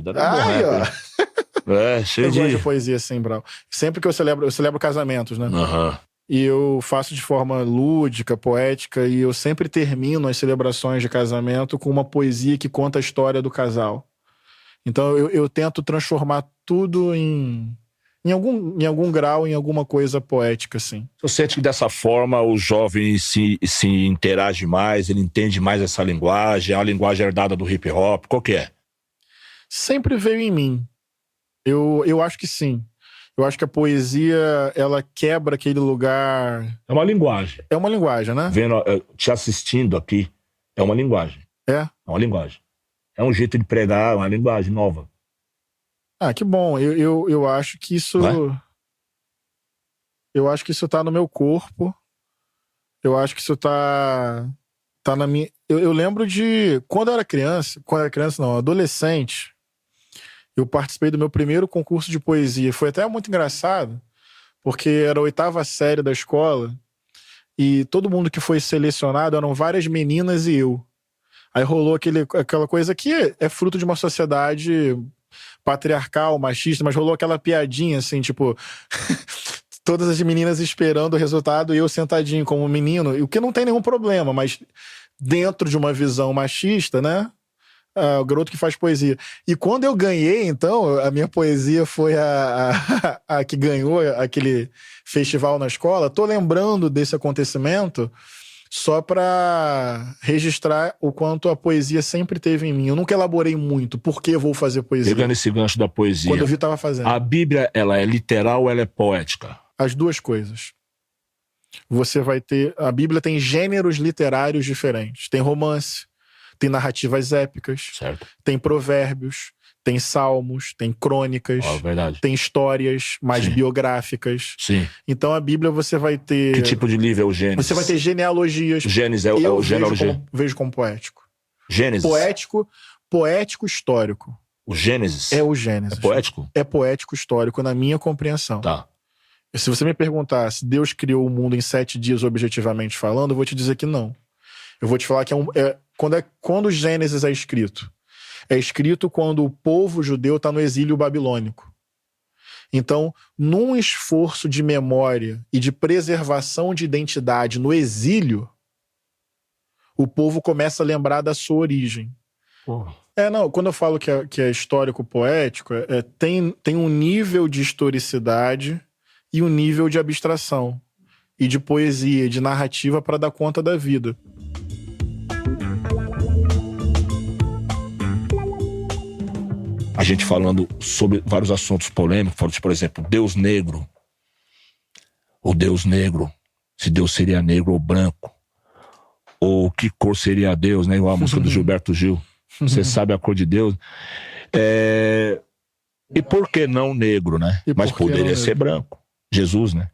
Cheio eu de... gosto de poesia assim, Brau. Sempre que eu celebro casamentos, né? Aham. E eu faço de forma lúdica, poética, e eu sempre termino as celebrações de casamento com uma poesia que conta a história do casal. Então eu tento transformar tudo em algum grau, em alguma coisa poética, assim. Você sente que dessa forma o jovem se interage mais, ele entende mais essa linguagem, a linguagem herdada do hip hop, qual que é? Sempre veio em mim. Eu acho que sim. Eu acho que a poesia, ela quebra aquele lugar... É uma linguagem. É uma linguagem, né? Te assistindo aqui, é uma linguagem. É? É uma linguagem. É um jeito de pregar, uma linguagem nova. Ah, que bom. Eu acho que isso... Eu acho que isso tá no meu corpo. Eu acho que isso tá na minha... Eu lembro de... Quando eu era criança... adolescente... Eu participei do meu primeiro concurso de poesia. Foi até muito engraçado, porque era a 8ª série da escola e todo mundo que foi selecionado eram várias meninas e eu. Aí rolou aquela coisa que é fruto de uma sociedade patriarcal, machista, mas rolou aquela piadinha assim, tipo... todas as meninas esperando o resultado e eu sentadinho como menino, o que não tem nenhum problema, mas dentro de uma visão machista, né? O garoto que faz poesia. E quando eu ganhei, então, a minha poesia foi a que ganhou aquele festival na escola. Tô lembrando desse acontecimento só para registrar o quanto a poesia sempre teve em mim. Eu nunca elaborei muito por que eu vou fazer poesia. Pegando esse gancho da poesia, quando eu vi, tava fazendo. A Bíblia, ela é literal ou ela é poética? As duas coisas. Você vai ter... A Bíblia tem gêneros literários diferentes. Tem romance, tem narrativas épicas, certo. Tem provérbios, tem salmos, tem crônicas, verdade. Tem histórias mais biográficas. Sim. Então a Bíblia você vai ter... Que tipo de livro é o Gênesis? Você vai ter genealogias. Gênesis é o genealogia. Vejo como poético. Gênesis. Poético histórico. O Gênesis? É o Gênesis. É poético? É poético histórico na minha compreensão. Tá. Se você me perguntar se Deus criou o mundo em 7 dias objetivamente falando, eu vou te dizer que não. Eu vou te falar que quando o Gênesis é escrito quando o povo judeu está no exílio babilônico. Então, num esforço de memória e de preservação de identidade no exílio, o povo começa a lembrar da sua origem. Porra. Quando eu falo que é histórico-poético, tem um nível de historicidade e um nível de abstração, e de poesia, e de narrativa para dar conta da vida. A gente falando sobre vários assuntos polêmicos, falando, por exemplo, Deus negro. O Deus negro, se Deus seria negro ou branco, ou que cor seria Deus, né? A música do Gilberto Gil. Você sabe a cor de Deus. E por que não negro, né? Mas poderia ser branco. Jesus, né?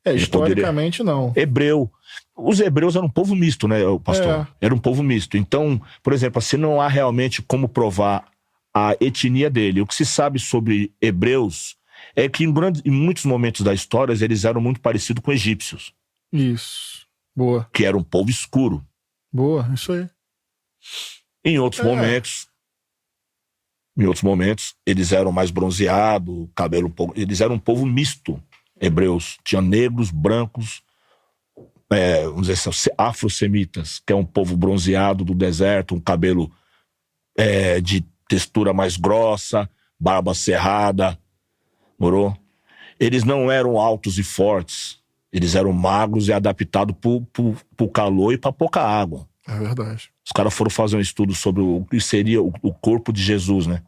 Historicamente não. Hebreu. Os hebreus eram um povo misto, né, pastor? Era um povo misto. Então, por exemplo, assim, não há realmente como provar a etnia dele. O que se sabe sobre hebreus é que em muitos momentos da história eles eram muito parecidos com egípcios. Isso. Boa. Que era um povo escuro. Boa, isso aí. Em outros momentos, eles eram mais bronzeados, cabelo um pouco... Eles eram um povo misto, hebreus. Tinha negros, brancos, vamos dizer assim, afrosemitas, que é um povo bronzeado do deserto, um cabelo de textura mais grossa, barba cerrada, morou? Eles não eram altos e fortes, eles eram magros e adaptados pro calor e pra pouca água. É verdade. Os caras foram fazer um estudo sobre o que seria o corpo de Jesus, né?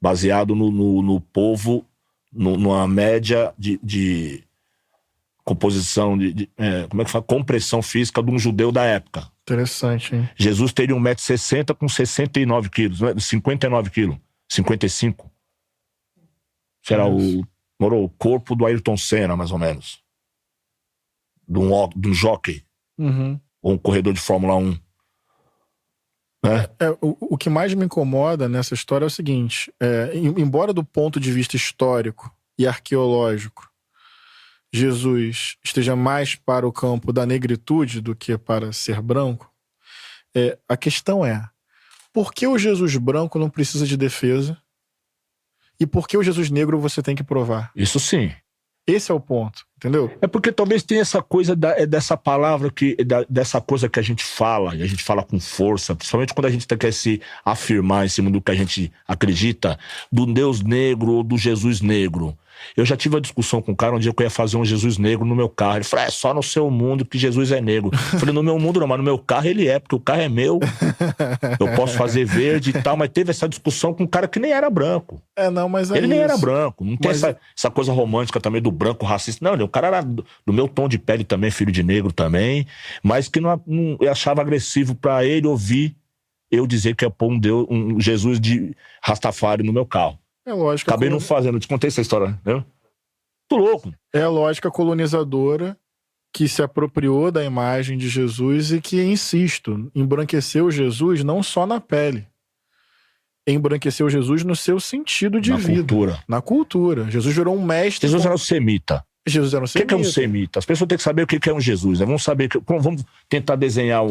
Baseado no povo, numa média de composição, como é que fala? Compressão física de um judeu da época. Interessante, hein? Jesus teria 1,60 m com 69 quilos, 59 quilos. 55. Será o corpo do Ayrton Senna, mais ou menos. De um jockey. Ou um corredor de Fórmula 1. Né? O que mais me incomoda nessa história é o seguinte: embora do ponto de vista histórico e arqueológico Jesus esteja mais para o campo da negritude do que para ser branco, a questão é: por que o Jesus branco não precisa de defesa? E por que o Jesus negro você tem que provar? Isso sim. Esse é o ponto, entendeu? É porque talvez tenha essa coisa dessa palavra, dessa coisa que a gente fala, e a gente fala com força, principalmente quando a gente quer se afirmar em cima do que a gente acredita, do Deus negro ou do Jesus negro. Eu já tive uma discussão com um cara um dia que eu ia fazer um Jesus negro no meu carro. Ele falou: é só no seu mundo que Jesus é negro. Eu falei: no meu mundo não, mas no meu carro ele é, porque o carro é meu. Eu posso fazer verde e tal, mas teve essa discussão com um cara que nem era branco. Mas ele nem era branco. Não tem essa coisa romântica também do branco racista. Não, o cara era do meu tom de pele também, filho de negro também, mas que não eu achava agressivo pra ele ouvir eu dizer que ia pôr um Jesus de Rastafari no meu carro. É lógico. Acabei não fazendo, eu te contei essa história, né? Tô louco. É a lógica colonizadora que se apropriou da imagem de Jesus e que, insisto, embranqueceu Jesus não só na pele. Embranqueceu Jesus no seu sentido de vida. Na cultura. Jesus virou um mestre. Jesus era um semita. Jesus era um semita. O que é um semita? As pessoas têm que saber o que é um Jesus, né? Vamos saber, vamos tentar desenhar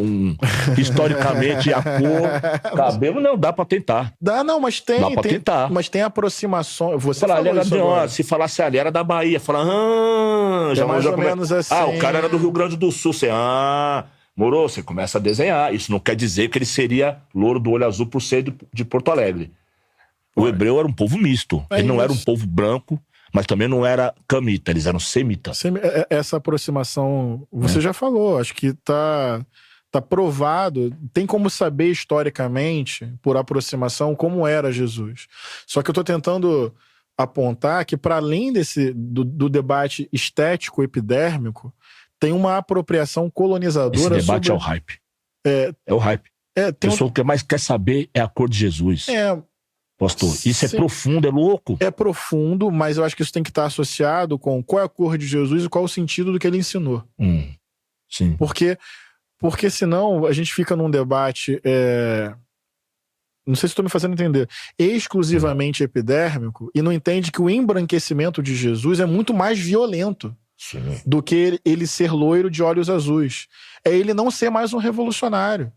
historicamente a cor, cabelo, não, dá pra tentar. Mas tem. Dá pra tentar. Mas tem aproximações. Você falar, falou isso agora. Se falasse ali, era da Bahia, já mais ou menos assim. o cara era do Rio Grande do Sul, morou, você começa a desenhar. Isso não quer dizer que ele seria louro do olho azul por ser de Porto Alegre. O hebreu era um povo misto. Ele não era um povo branco, mas também não era camita, eles eram semitas. Essa aproximação, você já falou, acho que tá provado, tem como saber historicamente, por aproximação, como era Jesus. Só que eu tô tentando apontar que, para além do debate estético epidérmico, tem uma apropriação colonizadora. Esse debate é o hype. É o hype. A pessoa que mais quer saber é a cor de Jesus. Pastor, isso é profundo, é louco. É profundo, mas eu acho que isso tem que estar associado com qual é a cor de Jesus e qual é o sentido do que ele ensinou. Sim. Porque senão a gente fica num debate, não sei se estou me fazendo entender, exclusivamente epidérmico, e não entende que o embranquecimento de Jesus é muito mais violento do que ele ser loiro de olhos azuis. É ele não ser mais um revolucionário.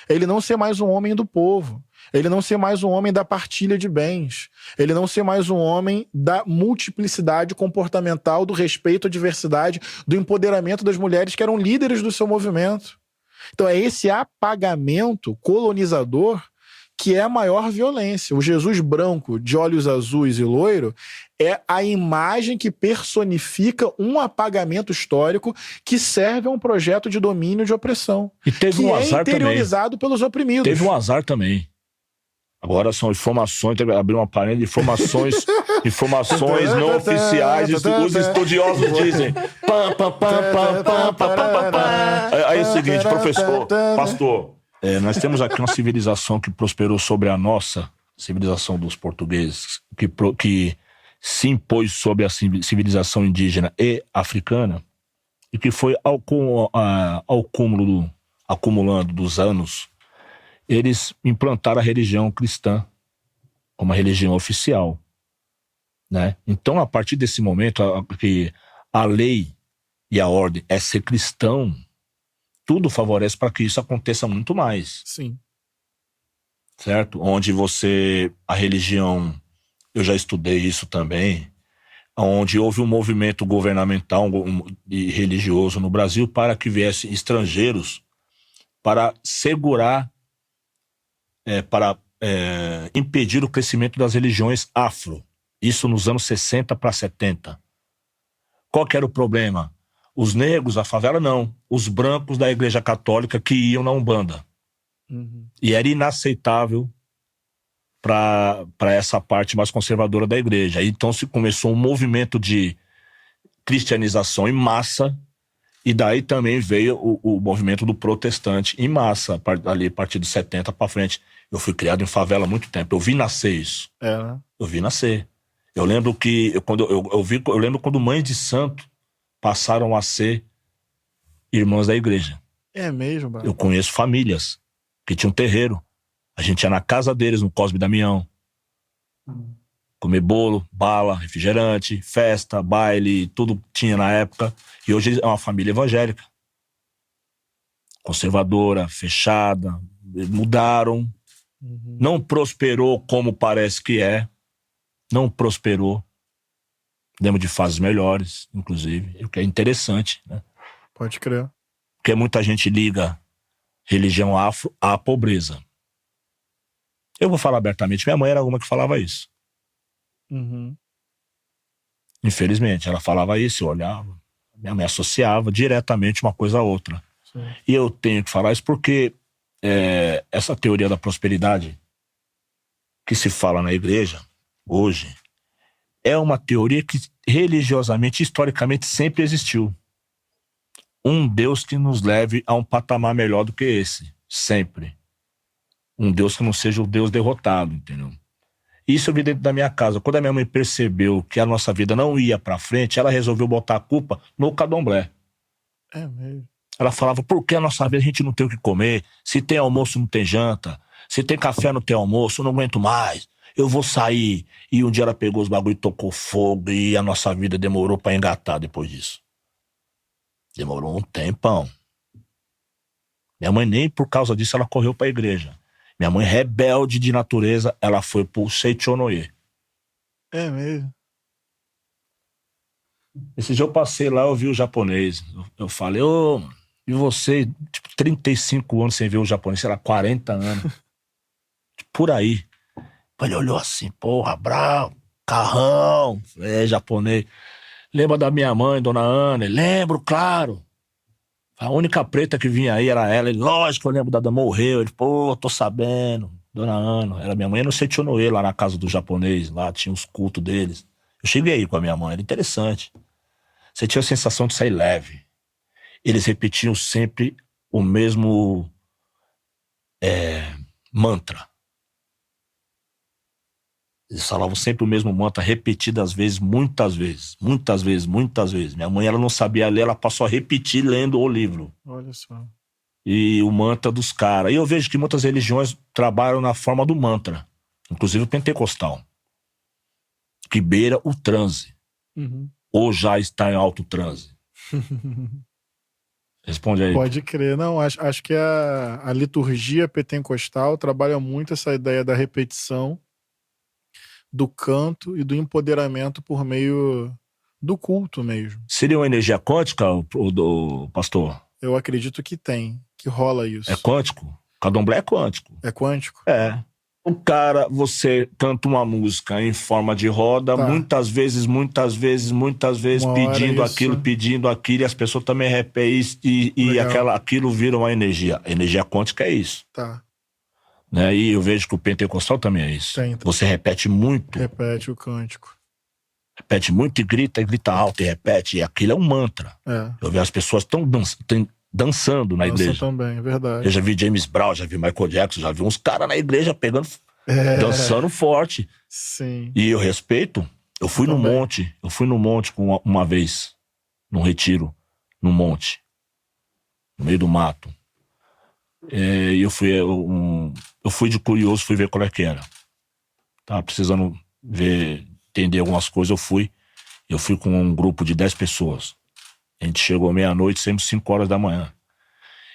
É ele não ser mais um homem do povo. Ele não ser mais um homem da partilha de bens. Ele não ser mais um homem da multiplicidade comportamental, do respeito à diversidade, do empoderamento das mulheres que eram líderes do seu movimento. Então é esse apagamento colonizador que é a maior violência. O Jesus branco, de olhos azuis e loiro, é a imagem que personifica um apagamento histórico que serve a um projeto de domínio e de opressão. E teve um azar interiorizado também. Pelos oprimidos. Teve um azar também. Agora são informações, tem que abrir uma parede de informações não oficiais, os estudiosos dizem. Aí é o seguinte, pastor, nós temos aqui uma civilização que prosperou sobre a nossa civilização dos portugueses, que se impôs sobre a civilização indígena e africana, e que foi acumulando dos anos, eles implantaram a religião cristã como uma religião oficial, né? Então, a partir desse momento, que a lei e a ordem é ser cristão, tudo favorece para que isso aconteça muito mais. Sim. Certo? Onde a religião, eu já estudei isso também, onde houve um movimento governamental e religioso no Brasil para que viessem estrangeiros para segurar, para impedir o crescimento das religiões afro. Isso nos anos 60 para 70. Qual que era o problema? Os negros, a favela, não. Os brancos da Igreja Católica que iam na Umbanda. E era inaceitável para essa parte mais conservadora da igreja. Então se começou um movimento de cristianização em massa E daí também veio o movimento do protestante em massa, ali a partir dos 70 para frente. Eu fui criado em favela há muito tempo. Eu vi nascer isso. Né? Eu vi nascer. Eu lembro que eu lembro quando mães de santo passaram a ser irmãs da igreja. É mesmo, Brau? Eu conheço famílias que tinham terreiro. A gente ia na casa deles, no Cosme Damião. Comer bolo, bala, refrigerante, festa, baile, tudo tinha na época. E hoje é uma família evangélica. Conservadora, fechada. Mudaram. Não prosperou como parece que é. Não prosperou. Lembro de fases melhores, inclusive. O que é interessante, né? Pode crer. Porque muita gente liga religião afro à pobreza. Eu vou falar abertamente, minha mãe era uma que falava isso. Infelizmente, ela falava isso, eu olhava. Minha mãe associava diretamente uma coisa a outra. Sim. E eu tenho que falar isso porque essa teoria da prosperidade que se fala na igreja hoje é uma teoria que religiosamente, historicamente, sempre existiu. Um Deus que nos leve a um patamar melhor do que esse. Sempre. Um Deus que não seja o Deus derrotado, entendeu? Isso eu vi dentro da minha casa. Quando a minha mãe percebeu que a nossa vida não ia pra frente, ela resolveu botar a culpa no candomblé. É mesmo. Ela falava, por que a nossa vida a gente não tem o que comer? Se tem almoço, não tem janta. Se tem café, não tem almoço. Eu não aguento mais. Eu vou sair. E um dia ela pegou os bagulho e tocou fogo. E a nossa vida demorou pra engatar depois disso. Demorou um tempão. Minha mãe nem por causa disso ela correu pra igreja. Minha mãe, rebelde de natureza, ela foi pro Seichonoye. É mesmo. Esse dia eu passei lá, eu vi o japonês. Eu falei, e você, tipo, 35 anos sem ver o japonês, sei lá, 40 anos. Por aí. Ele olhou assim, porra, bravo, carrão, japonês. Lembra da minha mãe, dona Ana? Lembro, claro. A única preta que vinha aí era ela. Ele, lógico, eu lembro da morreu. Ele, pô, tô sabendo. Dona Ana. Era minha mãe no Seichonoye, lá na casa do japonês. Lá tinha os cultos deles. Eu cheguei aí com a minha mãe. Era interessante. Você tinha a sensação de sair leve. Eles repetiam sempre o mesmo mantra. Eles falavam sempre o mesmo mantra, repetidas vezes, muitas vezes. Muitas vezes, muitas vezes. Minha mãe, ela não sabia ler, ela passou a repetir lendo o livro. Olha só. E o mantra dos caras. E eu vejo que muitas religiões trabalham na forma do mantra. Inclusive o pentecostal. Que beira o transe. Ou já está em alto transe. Responde aí. Pode crer. Não, acho que a liturgia pentecostal trabalha muito essa ideia da repetição, do canto e do empoderamento por meio do culto mesmo. Seria uma energia quântica, do pastor? Eu acredito que que rola isso. É quântico? Candomblé é quântico. É quântico? É. O cara, você canta uma música em forma de roda, muitas vezes, pedindo aquilo, e as pessoas também repetem e aquilo vira uma energia. A energia quântica é isso. Tá. Né? E eu vejo que o pentecostal também é isso. Você repete muito. Repete o cântico. Repete muito e grita alto e repete. E aquilo é um mantra. Eu vejo as pessoas tão dançando na igreja. Também, é verdade. Eu já vi James Brown, já vi Michael Jackson, já vi uns caras na igreja pegando, dançando forte. Sim. E eu respeito. Eu fui no monte uma vez, num retiro, no monte, no meio do mato. E eu fui de curioso, fui ver qual é que era. Tava precisando entender algumas coisas, eu fui com um grupo de 10 pessoas. A gente chegou meia-noite, sempre 5 horas da manhã.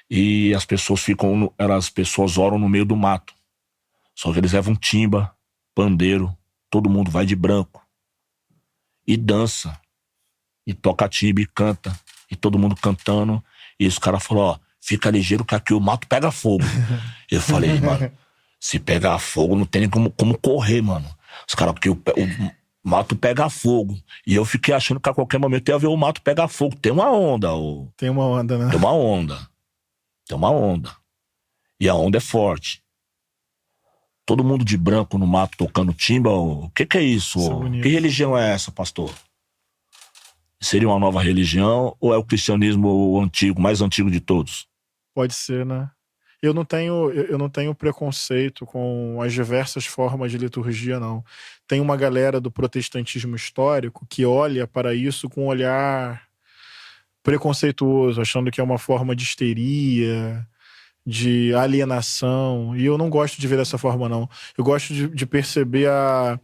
E as pessoas oram no meio do mato. Só que eles levam timba, pandeiro, todo mundo vai de branco. E dança. E toca timba e canta. E todo mundo cantando. E os caras falaram, fica ligeiro que aqui o mato pega fogo. Eu falei, mano, se pegar fogo não tem nem como correr, mano. Os caras, porque o mato pega fogo. E eu fiquei achando que a qualquer momento ia ver o mato pegar fogo. Tem uma onda. Tem uma onda, né? Tem uma onda. E a onda é forte. Todo mundo de branco no mato tocando timba. O que é isso? Isso é bonito. Que religião é essa, pastor? seria uma nova religião ou é o cristianismo antigo, mais antigo de todos? Pode ser, né? Eu não tenho preconceito com as diversas formas de liturgia, não. Tem uma galera do protestantismo histórico que olha para isso com um olhar preconceituoso, achando que é uma forma de histeria, de alienação, e eu não gosto de ver dessa forma, não. Eu gosto de perceber a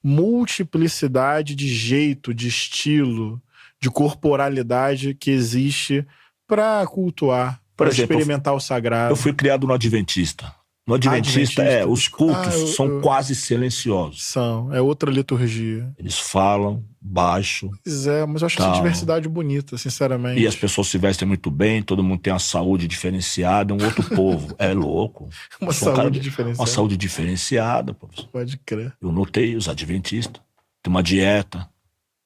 multiplicidade de jeito, de estilo, de corporalidade que existe para cultuar, para experimentar o sagrado. Eu fui criado no Adventista. No Adventista, os cultos são quase silenciosos. São, é outra liturgia. Eles falam baixo. Pois é, mas eu acho essa diversidade bonita, sinceramente. E as pessoas se vestem muito bem, todo mundo tem uma saúde diferenciada, um outro povo. É louco. Uma saúde diferenciada. Uma saúde diferenciada, professor. Pode crer. Eu notei, os adventistas. Tem uma dieta.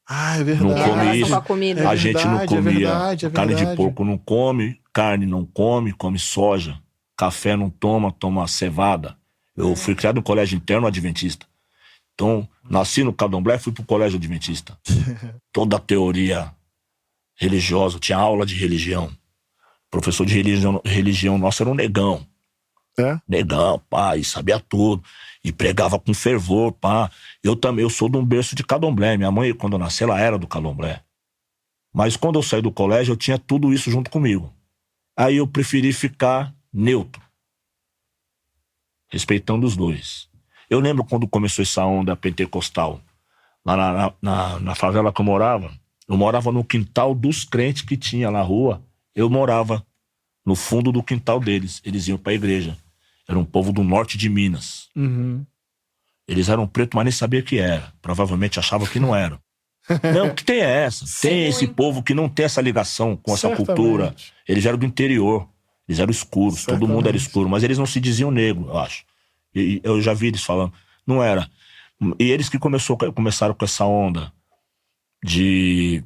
Ah, é verdade. Não come isso. A gente não comia carne de verdade. porco, não come, carne não come, come soja. Café não toma, toma cevada. Eu fui criado no colégio interno adventista. Então, nasci no Candomblé, fui pro colégio adventista. Toda a teoria religiosa, tinha aula de religião. O professor de religião nosso era um negão. É? Negão, pá, e sabia tudo. E pregava com fervor, pá. Eu também, eu sou de um berço de Candomblé. Minha mãe, quando eu nasci, ela era do Candomblé. Mas quando eu saí do colégio, eu tinha tudo isso junto comigo. Aí eu preferi ficar neutro, respeitando os dois. Eu lembro quando começou essa onda pentecostal, lá na favela que eu morava no quintal dos crentes que tinha na rua, eu morava no fundo do quintal deles, eles iam para a igreja. Era um povo do norte de Minas. Uhum. Eles eram pretos, mas nem sabia que era, provavelmente achavam que não eram. Não, que tem essa, tem esse povo que não tem essa ligação com essa cultura, eles eram do interior. Eles eram escuros, todo mundo era escuro, mas eles não se diziam negro, eu acho. E eu já vi eles falando, não era. E eles que começaram com essa onda de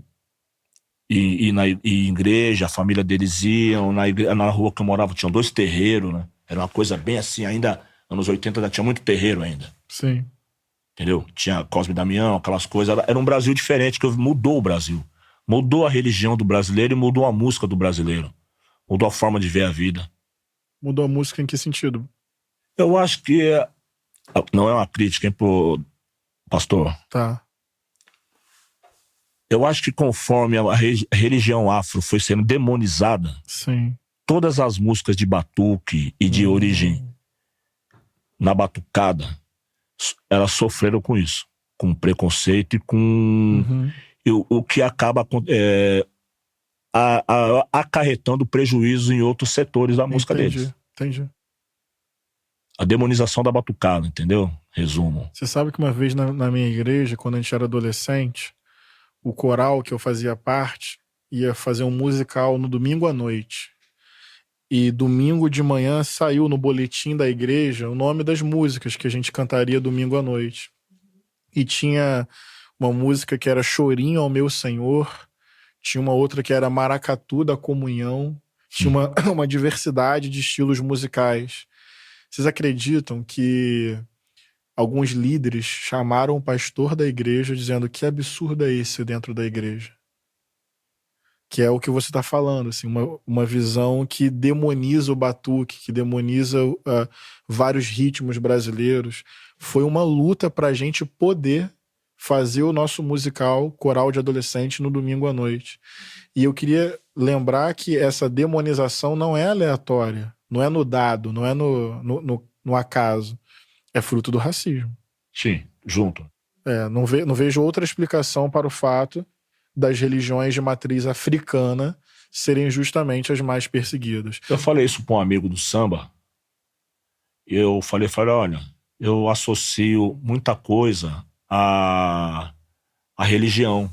ir na igreja, a família deles iam, na rua que eu morava tinham 2 terreiros, né? Era uma coisa bem assim, ainda anos 80 já tinha muito terreiro ainda. Sim. Entendeu? Tinha Cosme e Damião, aquelas coisas. Era um Brasil diferente, que mudou o Brasil. Mudou a religião do brasileiro e mudou a música do brasileiro. Mudou a forma de ver a vida. Mudou a música em que sentido? Eu acho que não é uma crítica, hein, pro pastor? Tá. Eu acho que conforme a religião afro foi sendo demonizada, sim, todas as músicas de batuque e de origem na batucada, elas sofreram com isso. Com preconceito e com o que acaba acarretando prejuízo em outros setores da música deles. Entendi. A demonização da batucada, entendeu? Resumo. Você sabe que uma vez na minha igreja, quando a gente era adolescente, o coral que eu fazia parte ia fazer um musical no domingo à noite. E domingo de manhã saiu no boletim da igreja o nome das músicas que a gente cantaria domingo à noite. E tinha uma música que era Chorinho ao Meu Senhor, tinha uma outra que era Maracatu da Comunhão, tinha uma diversidade de estilos musicais. Vocês acreditam que alguns líderes chamaram o pastor da igreja dizendo que absurdo é esse dentro da igreja? Que é o que você está falando, assim, uma visão que demoniza o batuque, que demoniza vários ritmos brasileiros. Foi uma luta para a gente poder fazer o nosso musical Coral de Adolescente no domingo à noite. E eu queria lembrar que essa demonização não é aleatória, não é no dado, não é no acaso. É fruto do racismo. Sim, junto. Não vejo outra explicação para o fato das religiões de matriz africana serem justamente as mais perseguidas. Eu falei isso para um amigo do samba. Eu falei, olha, eu associo muita coisa à religião.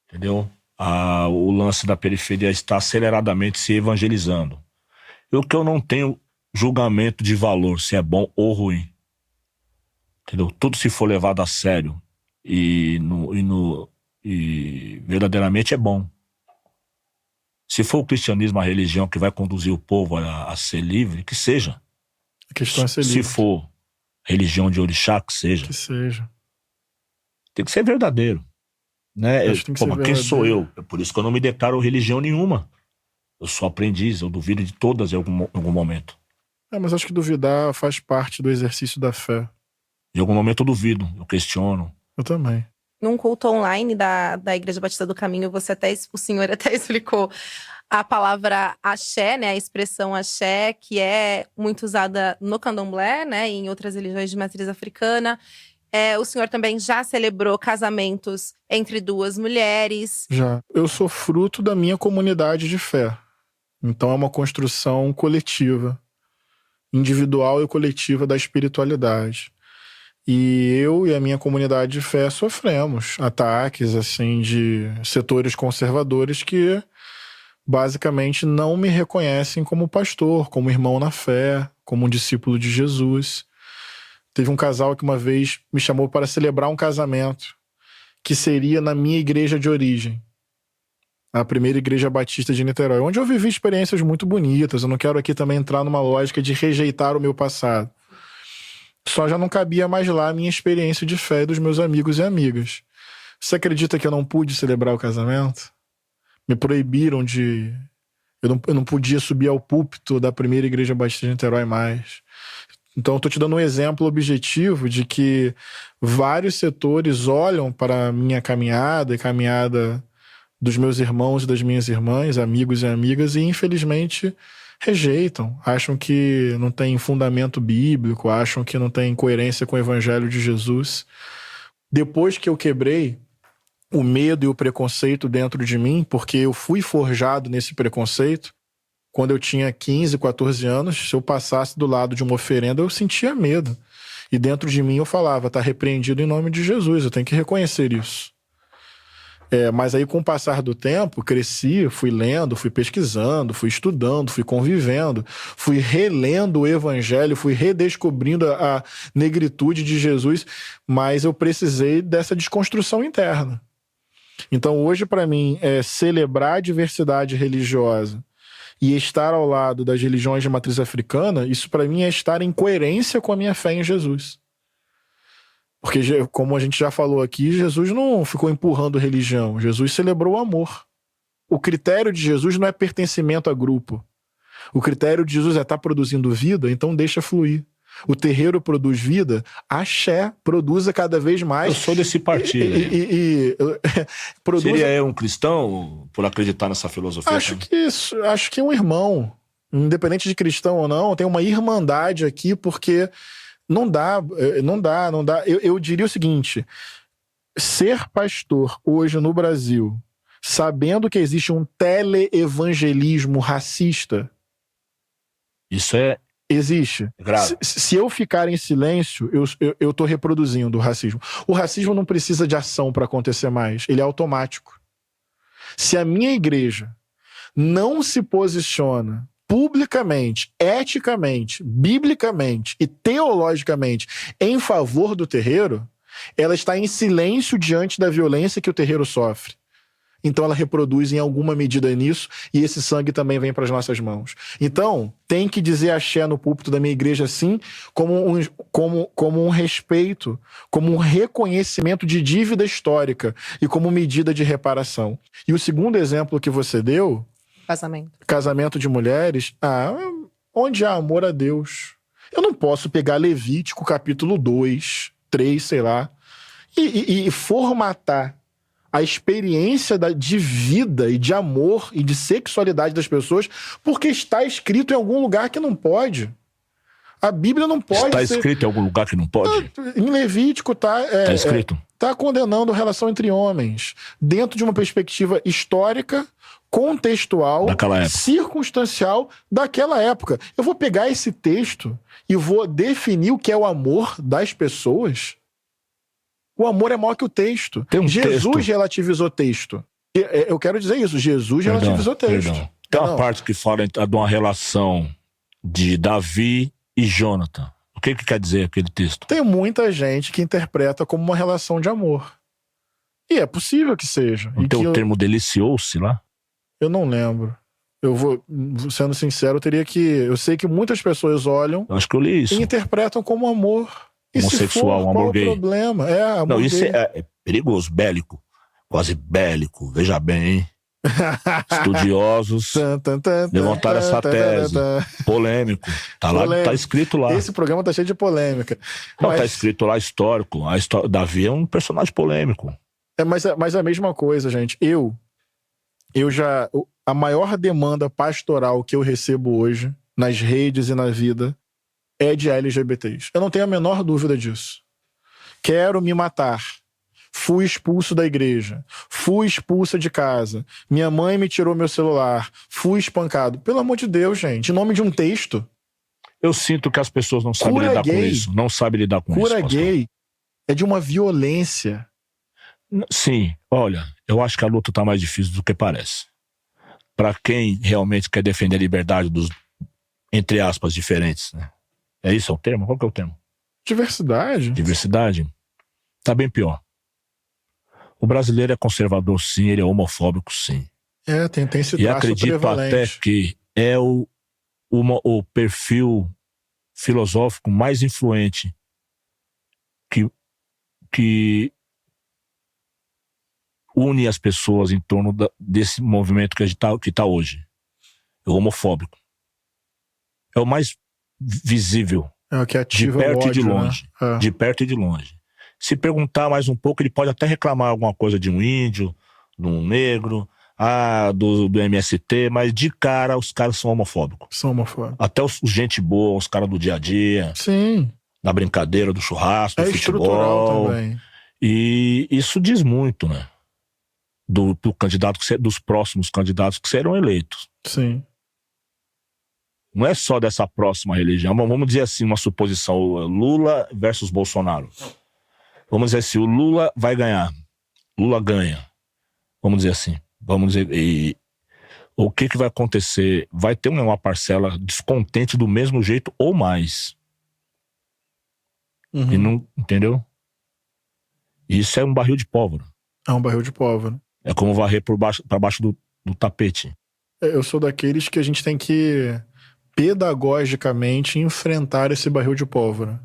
Entendeu? O lance da periferia está aceleradamente se evangelizando. O que eu não tenho julgamento de valor, se é bom ou ruim. Entendeu? Tudo se for levado a sério e verdadeiramente é bom. Se for o cristianismo a religião que vai conduzir o povo a ser livre, que seja. A questão é ser livre. Se for religião de orixá, que seja. Que seja. Tem que ser verdadeiro. Né? Acho que tem que ser Quem sou verdadeiro. eu? É por isso que eu não me declaro religião nenhuma. Eu sou aprendiz, eu duvido de todas em algum momento. Mas acho que duvidar faz parte do exercício da fé. Em algum momento eu duvido, eu questiono. Eu também. Num culto online da Igreja Batista do Caminho, o senhor até explicou a palavra axé, né? A expressão axé, que é muito usada no candomblé, né? E em outras religiões de matriz africana. O senhor também já celebrou casamentos entre duas mulheres. Já. Eu sou fruto da minha comunidade de fé. Então é uma construção coletiva, individual e coletiva da espiritualidade. E eu e a minha comunidade de fé sofremos ataques assim de setores conservadores que basicamente não me reconhecem como pastor, como irmão na fé, como um discípulo de Jesus. Teve um casal que uma vez me chamou para celebrar um casamento que seria na minha igreja de origem, a primeira igreja batista de Niterói, onde eu vivi experiências muito bonitas. Eu não quero aqui também entrar numa lógica de rejeitar o meu passado. Só já não cabia mais lá a minha experiência de fé dos meus amigos e amigas. Você acredita que eu não pude celebrar o casamento? Me proibiram de... Eu não podia subir ao púlpito da primeira igreja batista de Niterói mais. Então eu tô te dando um exemplo objetivo de que vários setores olham para a minha caminhada e caminhada dos meus irmãos e das minhas irmãs, amigos e amigas, e infelizmente rejeitam, acham que não tem fundamento bíblico, acham que não tem coerência com o evangelho de Jesus. Depois que eu quebrei o medo e o preconceito dentro de mim, porque eu fui forjado nesse preconceito, quando eu tinha 15, 14 anos, se eu passasse do lado de uma oferenda, eu sentia medo. E dentro de mim eu falava, tá repreendido em nome de Jesus, eu tenho que reconhecer isso. Mas aí com o passar do tempo, cresci, fui lendo, fui pesquisando, fui estudando, fui convivendo, fui relendo o evangelho, fui redescobrindo a negritude de Jesus, mas eu precisei dessa desconstrução interna. Então hoje para mim celebrar a diversidade religiosa e estar ao lado das religiões de matriz africana, isso para mim é estar em coerência com a minha fé em Jesus. Porque, como a gente já falou aqui, Jesus não ficou empurrando religião. Jesus celebrou o amor. O critério de Jesus não é pertencimento a grupo. O critério de Jesus é estar produzindo vida, então deixa fluir. O terreiro produz vida, axé produza cada vez mais. Eu sou desse partido. Seria eu um cristão por acreditar nessa filosofia? Acho que um irmão, independente de cristão ou não, tem uma irmandade aqui, porque não dá. Eu diria o seguinte: ser pastor hoje no Brasil, sabendo que existe um teleevangelismo racista, isso existe. Grave. Se eu ficar em silêncio, eu tô reproduzindo o racismo. O racismo não precisa de ação para acontecer mais, ele é automático. Se a minha igreja não se posiciona publicamente, eticamente, biblicamente e teologicamente em favor do terreiro, ela está em silêncio diante da violência que o terreiro sofre. Então ela reproduz em alguma medida nisso, e esse sangue também vem para as nossas mãos. Então, tem que dizer axé no púlpito da minha igreja, sim, como um respeito, como um reconhecimento de dívida histórica e como medida de reparação. E o segundo exemplo que você deu, casamento de mulheres, onde há amor a Deus. Eu não posso pegar Levítico capítulo 2, 3, sei lá, e formatar a experiência de vida e de amor e de sexualidade das pessoas, porque está escrito em algum lugar que não pode. A Bíblia não pode Está escrito em algum lugar que não pode? Em Levítico está escrito. Está condenando a relação entre homens dentro de uma perspectiva histórica, contextual, circunstancial daquela época. Eu vou pegar esse texto e vou definir o que é o amor das pessoas? O amor é maior que o texto. Jesus relativizou o texto. Eu quero dizer isso. Jesus relativizou o texto. Tem uma parte que fala de uma relação de Davi e Jonathan. O que quer dizer aquele texto? Tem muita gente que interpreta como uma relação de amor. E é possível que seja. Não tem o termo deliciou-se lá? Eu não lembro. Eu vou, sendo sincero, eu sei que muitas pessoas olham, acho que eu li isso, e interpretam como amor. Homossexual, um amor gay. Qual o problema? Não, isso é perigoso, bélico. quase bélico, veja bem, hein? Estudiosos levantaram essa tese. Polêmico. Tá lá, tá escrito lá. Esse programa tá cheio de polêmica. Não, tá escrito lá histórico. Davi é um personagem polêmico. Mas a mesma coisa, gente. A maior demanda pastoral que eu recebo hoje, nas redes e na vida, é de LGBTs. Eu não tenho a menor dúvida disso. Quero me matar. Fui expulso da igreja. Fui expulsa de casa. Minha mãe me tirou meu celular. Fui espancado. Pelo amor de Deus, gente. Em nome de um texto. Eu sinto que as pessoas não sabem lidar com isso. Não sabem lidar com isso. Cura gay é de uma violência. Sim. Olha, eu acho que a luta tá mais difícil do que parece. Pra quem realmente quer defender a liberdade dos, entre aspas, diferentes, né? É isso, é o termo? Qual que é o termo? Diversidade. Diversidade. Tá bem pior. O brasileiro é conservador, sim. Ele é homofóbico, sim. Tem esse traço e acredito até que é o perfil filosófico mais influente que une as pessoas em torno desse movimento que tá hoje. O homofóbico. É o mais visível. É o que ativa de perto o ódio, e de longe. Né? De perto e de longe. Se perguntar mais um pouco, ele pode até reclamar alguma coisa de um índio, de um negro, do MST, mas de cara os caras são homofóbicos. São homofóbicos. Até os gente boa, os caras do dia a dia. Sim. Da brincadeira, do churrasco, do futebol. Estrutural também. E isso diz muito, né? Do candidato, dos próximos candidatos que serão eleitos. Sim. Não é só dessa próxima religião, mas vamos dizer assim, uma suposição, Lula versus Bolsonaro. Vamos dizer assim, o Lula vai ganhar. Lula ganha. Vamos dizer assim. Vamos dizer, e o que vai acontecer? Vai ter uma parcela descontente do mesmo jeito ou mais. Uhum. E não, entendeu? Isso é um barril de pólvora. É um barril de pólvora. É como varrer para baixo do tapete. Eu sou daqueles que a gente tem que pedagogicamente enfrentar esse barril de pólvora.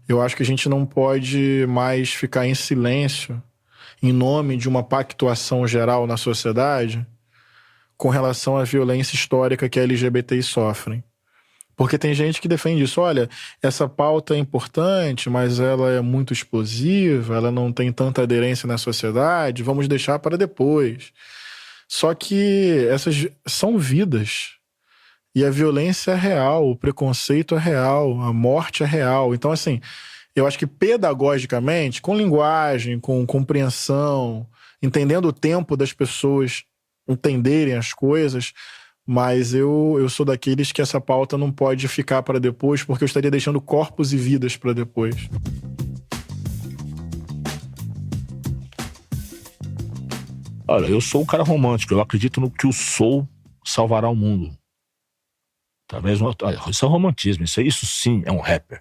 Eu acho que a gente não pode mais ficar em silêncio em nome de uma pactuação geral na sociedade com relação à violência histórica que LGBTs sofrem. Porque tem gente que defende isso. Olha, essa pauta é importante, mas ela é muito explosiva, ela não tem tanta aderência na sociedade, vamos deixar para depois. Só que essas são vidas. E a violência é real, o preconceito é real, a morte é real. Então, assim, eu acho que pedagogicamente, com linguagem, com compreensão, entendendo o tempo das pessoas entenderem as coisas, mas eu sou daqueles que essa pauta não pode ficar para depois, porque eu estaria deixando corpos e vidas para depois. Olha, eu sou um cara romântico, eu acredito no que o soul salvará o mundo. Talvez isso é romantismo, isso sim é um rapper.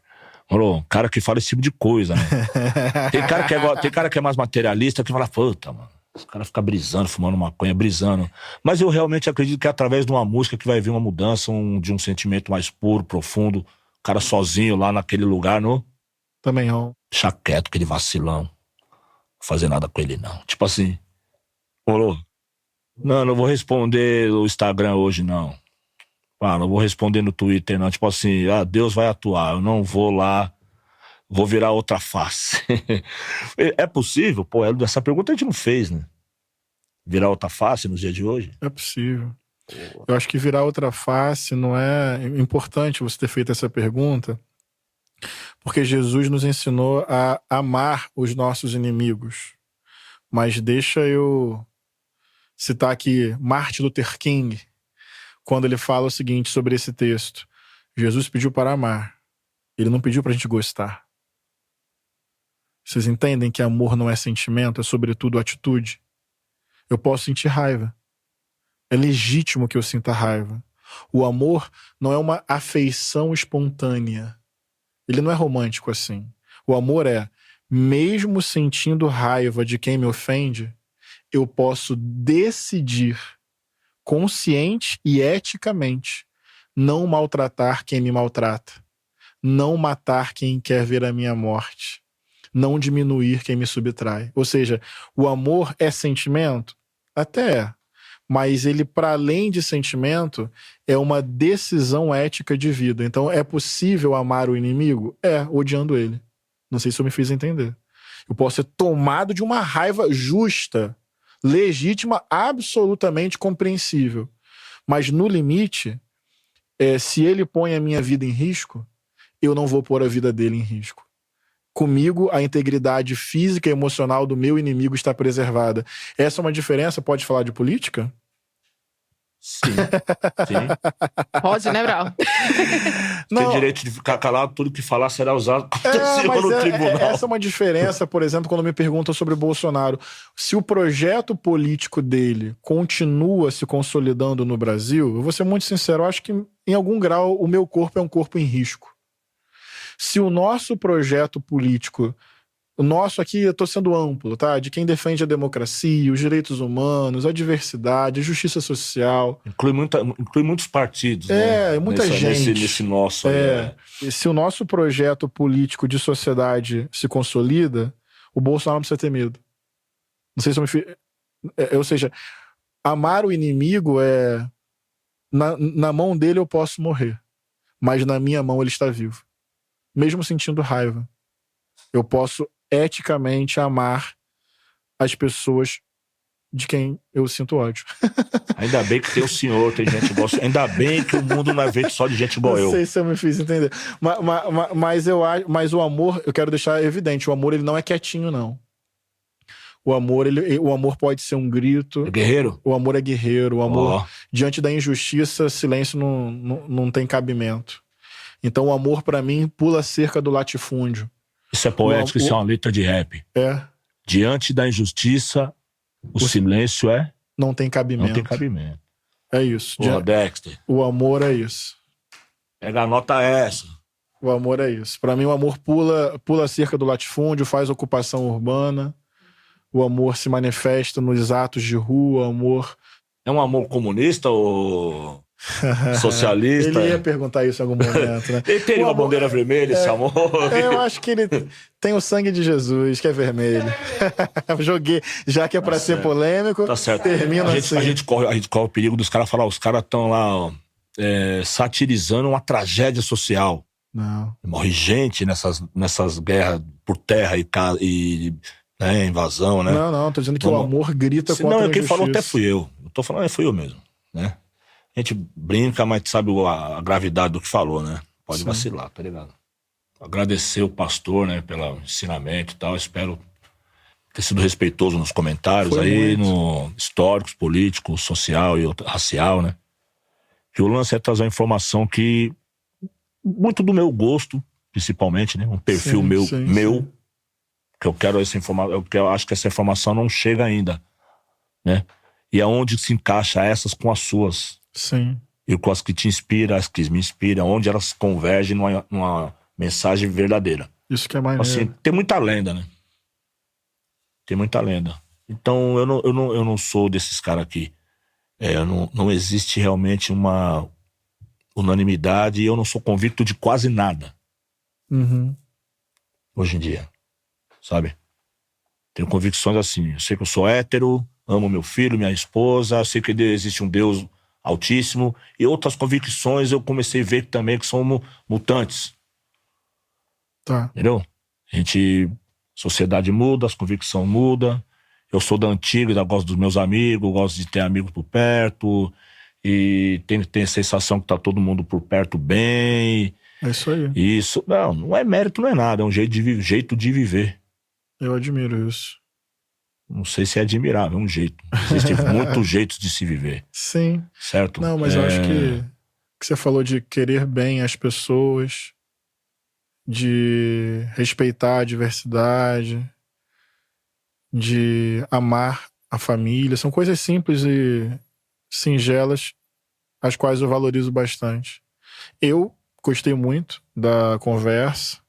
Um cara que fala esse tipo de coisa, né? Tem cara que é mais materialista, que fala, puta, mano, os caras ficam brisando, fumando maconha, brisando. Mas eu realmente acredito que é através de uma música que vai vir uma mudança, de um sentimento mais puro, profundo. O cara sozinho lá naquele lugar, não? Também não. Deixa quieto, aquele vacilão. Não fazer nada com ele, não. Tipo assim, não vou responder no Instagram hoje, não. Não vou responder no Twitter, não. Tipo assim, Deus vai atuar. Eu não vou lá, vou virar outra face. É possível? Pô, essa pergunta a gente não fez, né? Virar outra face nos dias de hoje? É possível. Eu acho que virar outra face não é importante você ter feito essa pergunta, porque Jesus nos ensinou a amar os nossos inimigos. Mas deixa eu citar aqui Martin Luther King, quando ele fala o seguinte sobre esse texto: Jesus pediu para amar, ele não pediu para a gente gostar. Vocês entendem que amor não é sentimento, é sobretudo atitude? Eu posso sentir raiva. É legítimo que eu sinta raiva. O amor não é uma afeição espontânea. Ele não é romântico assim. O amor é, mesmo sentindo raiva de quem me ofende, eu posso decidir consciente e eticamente não maltratar quem me maltrata, não matar quem quer ver a minha morte, não diminuir quem me subtrai. Ou seja, o amor é sentimento? Até é. Mas ele, para além de sentimento, é uma decisão ética de vida. Então, é possível amar o inimigo? É, odiando ele. Não sei se eu me fiz entender. Eu posso ser tomado de uma raiva justa, legítima, absolutamente compreensível. Mas, no limite, se ele põe a minha vida em risco, eu não vou pôr a vida dele em risco. Comigo, a integridade física e emocional do meu inimigo está preservada. Essa é uma diferença? Pode falar de política? Sim. Sim. Pode, né, Brau? Tem direito de ficar calado, tudo que falar será usado no tribunal. Essa é uma diferença, por exemplo, quando me perguntam sobre o Bolsonaro. Se o projeto político dele continua se consolidando no Brasil, eu vou ser muito sincero, eu acho que em algum grau o meu corpo é um corpo em risco. Se o nosso projeto político, o nosso aqui, eu estou sendo amplo, tá? De quem defende a democracia, os direitos humanos, a diversidade, a justiça social. Inclui muitos partidos, né? Muita gente. Nesse nosso. E se o nosso projeto político de sociedade se consolida, o Bolsonaro não precisa ter medo. Não sei se eu me fiz... Ou seja, amar o inimigo é... Na mão dele eu posso morrer, mas na minha mão ele está vivo. Mesmo sentindo raiva. Eu posso eticamente amar as pessoas de quem eu sinto ódio. Ainda bem que tem o senhor, tem gente boa. Ainda bem que o mundo não é feito só de gente igual eu. Não sei se eu me fiz entender. Mas o amor, eu quero deixar evidente, o amor ele não é quietinho, não. O amor pode ser um grito. É guerreiro? O amor é guerreiro. O amor, diante da injustiça, silêncio não tem cabimento. Então o amor, pra mim, pula a cerca do latifúndio. Isso é poético, isso é uma letra de rap. Diante da injustiça, o silêncio não tem cabimento. Não tem cabimento. É isso. Dexter. O amor é isso. Pega a nota essa. O amor é isso. Pra mim, o amor pula a cerca do latifúndio, faz ocupação urbana. O amor se manifesta nos atos de rua. O amor... É um amor comunista ou... socialista? Ele ia perguntar isso em algum momento, né? Ele teria uma bandeira vermelha, esse amor? Eu acho que ele tem o sangue de Jesus, que é vermelho. Joguei, já que é pra ser polêmico, tá certo. Termina assim. A gente corre o perigo dos caras falar, os caras estão lá satirizando uma tragédia social. Não. Morre gente nessas guerras por terra e invasão, né? Não, tô dizendo que o amor grita contra a injustiça. Quem falou até fui eu. Eu tô falando, fui eu mesmo, né? A gente brinca, mas sabe a gravidade do que falou, né? Pode vacilar, tá ligado? Agradecer o pastor, né, pelo ensinamento e tal. Espero ter sido respeitoso nos comentários no históricos, políticos, social e racial, né? Que o lance é trazer uma informação que muito do meu gosto, principalmente, né? Um perfil meu, que eu quero essa informação, eu acho que essa informação não chega ainda, né? E aonde se encaixa essas com as suas. Sim. E com as que te inspiram, as que me inspiram, onde elas convergem numa mensagem verdadeira. Isso que é maneiro. Assim, tem muita lenda, né? Tem muita lenda. Então eu não sou desses caras aqui. Não existe realmente uma unanimidade e eu não sou convicto de quase nada. Uhum. Hoje em dia. Sabe? Tenho convicções assim. Eu sei que eu sou hétero, amo meu filho, minha esposa, eu sei que existe um Deus altíssimo, e outras convicções eu comecei a ver também que são mutantes. Tá. Entendeu? Sociedade muda, as convicções mudam. Eu sou da antiga, eu gosto dos meus amigos, gosto de ter amigos por perto, e tem a sensação que tá todo mundo por perto bem. É isso aí. Isso, não é mérito, não é nada, é um jeito de viver. Eu admiro isso. Não sei se é admirável, é um jeito. Existem muitos jeitos de se viver. Sim. Certo? Não, mas eu acho que você falou de querer bem as pessoas, de respeitar a diversidade, de amar a família. São coisas simples e singelas, as quais eu valorizo bastante. Eu gostei muito da conversa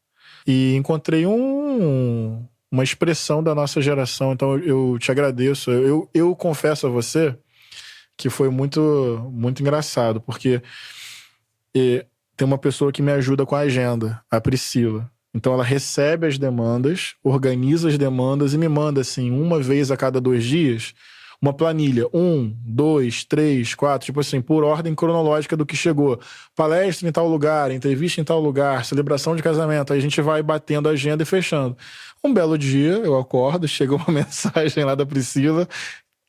e encontrei uma expressão da nossa geração, então eu te agradeço. Eu confesso a você que foi muito, muito engraçado, porque tem uma pessoa que me ajuda com a agenda, a Priscila. Então ela recebe as demandas, organiza as demandas e me manda, assim, uma vez a cada 2 dias, uma planilha. 1, 2, 3, 4, tipo assim, por ordem cronológica do que chegou. Palestra em tal lugar, entrevista em tal lugar, celebração de casamento. Aí a gente vai batendo a agenda e fechando. Um belo dia, eu acordo, chega uma mensagem lá da Priscila,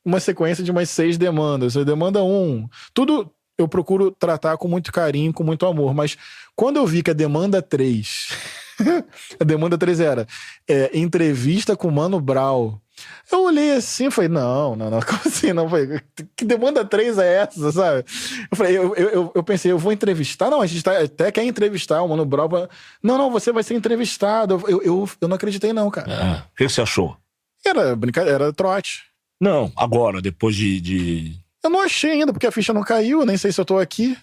uma sequência de umas 6 demandas. A demanda 1, tudo eu procuro tratar com muito carinho, com muito amor. Mas quando eu vi que a demanda 3... a demanda 3 era entrevista com o Mano Brown. Eu olhei assim e falei, não, como assim? Não, falei, que demanda 3 é essa, sabe? Eu falei, eu pensei, eu vou entrevistar? Não, a gente até quer entrevistar o Mano Brown. Não, você vai ser entrevistado. Eu não acreditei não, cara. O que você achou? Era brincadeira, era trote. Não, agora, depois de... Eu não achei ainda, porque a ficha não caiu, nem sei se eu tô aqui.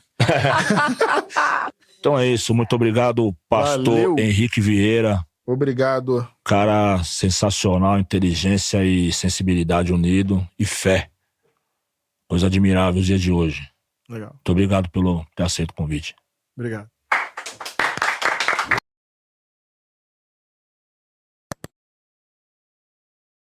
Então é isso, muito obrigado, pastor Valeu. Henrique Vieira. Obrigado. Cara sensacional, inteligência e sensibilidade unido e fé. Coisa admirável os dias de hoje. Legal. Muito obrigado por ter aceito o convite. Obrigado.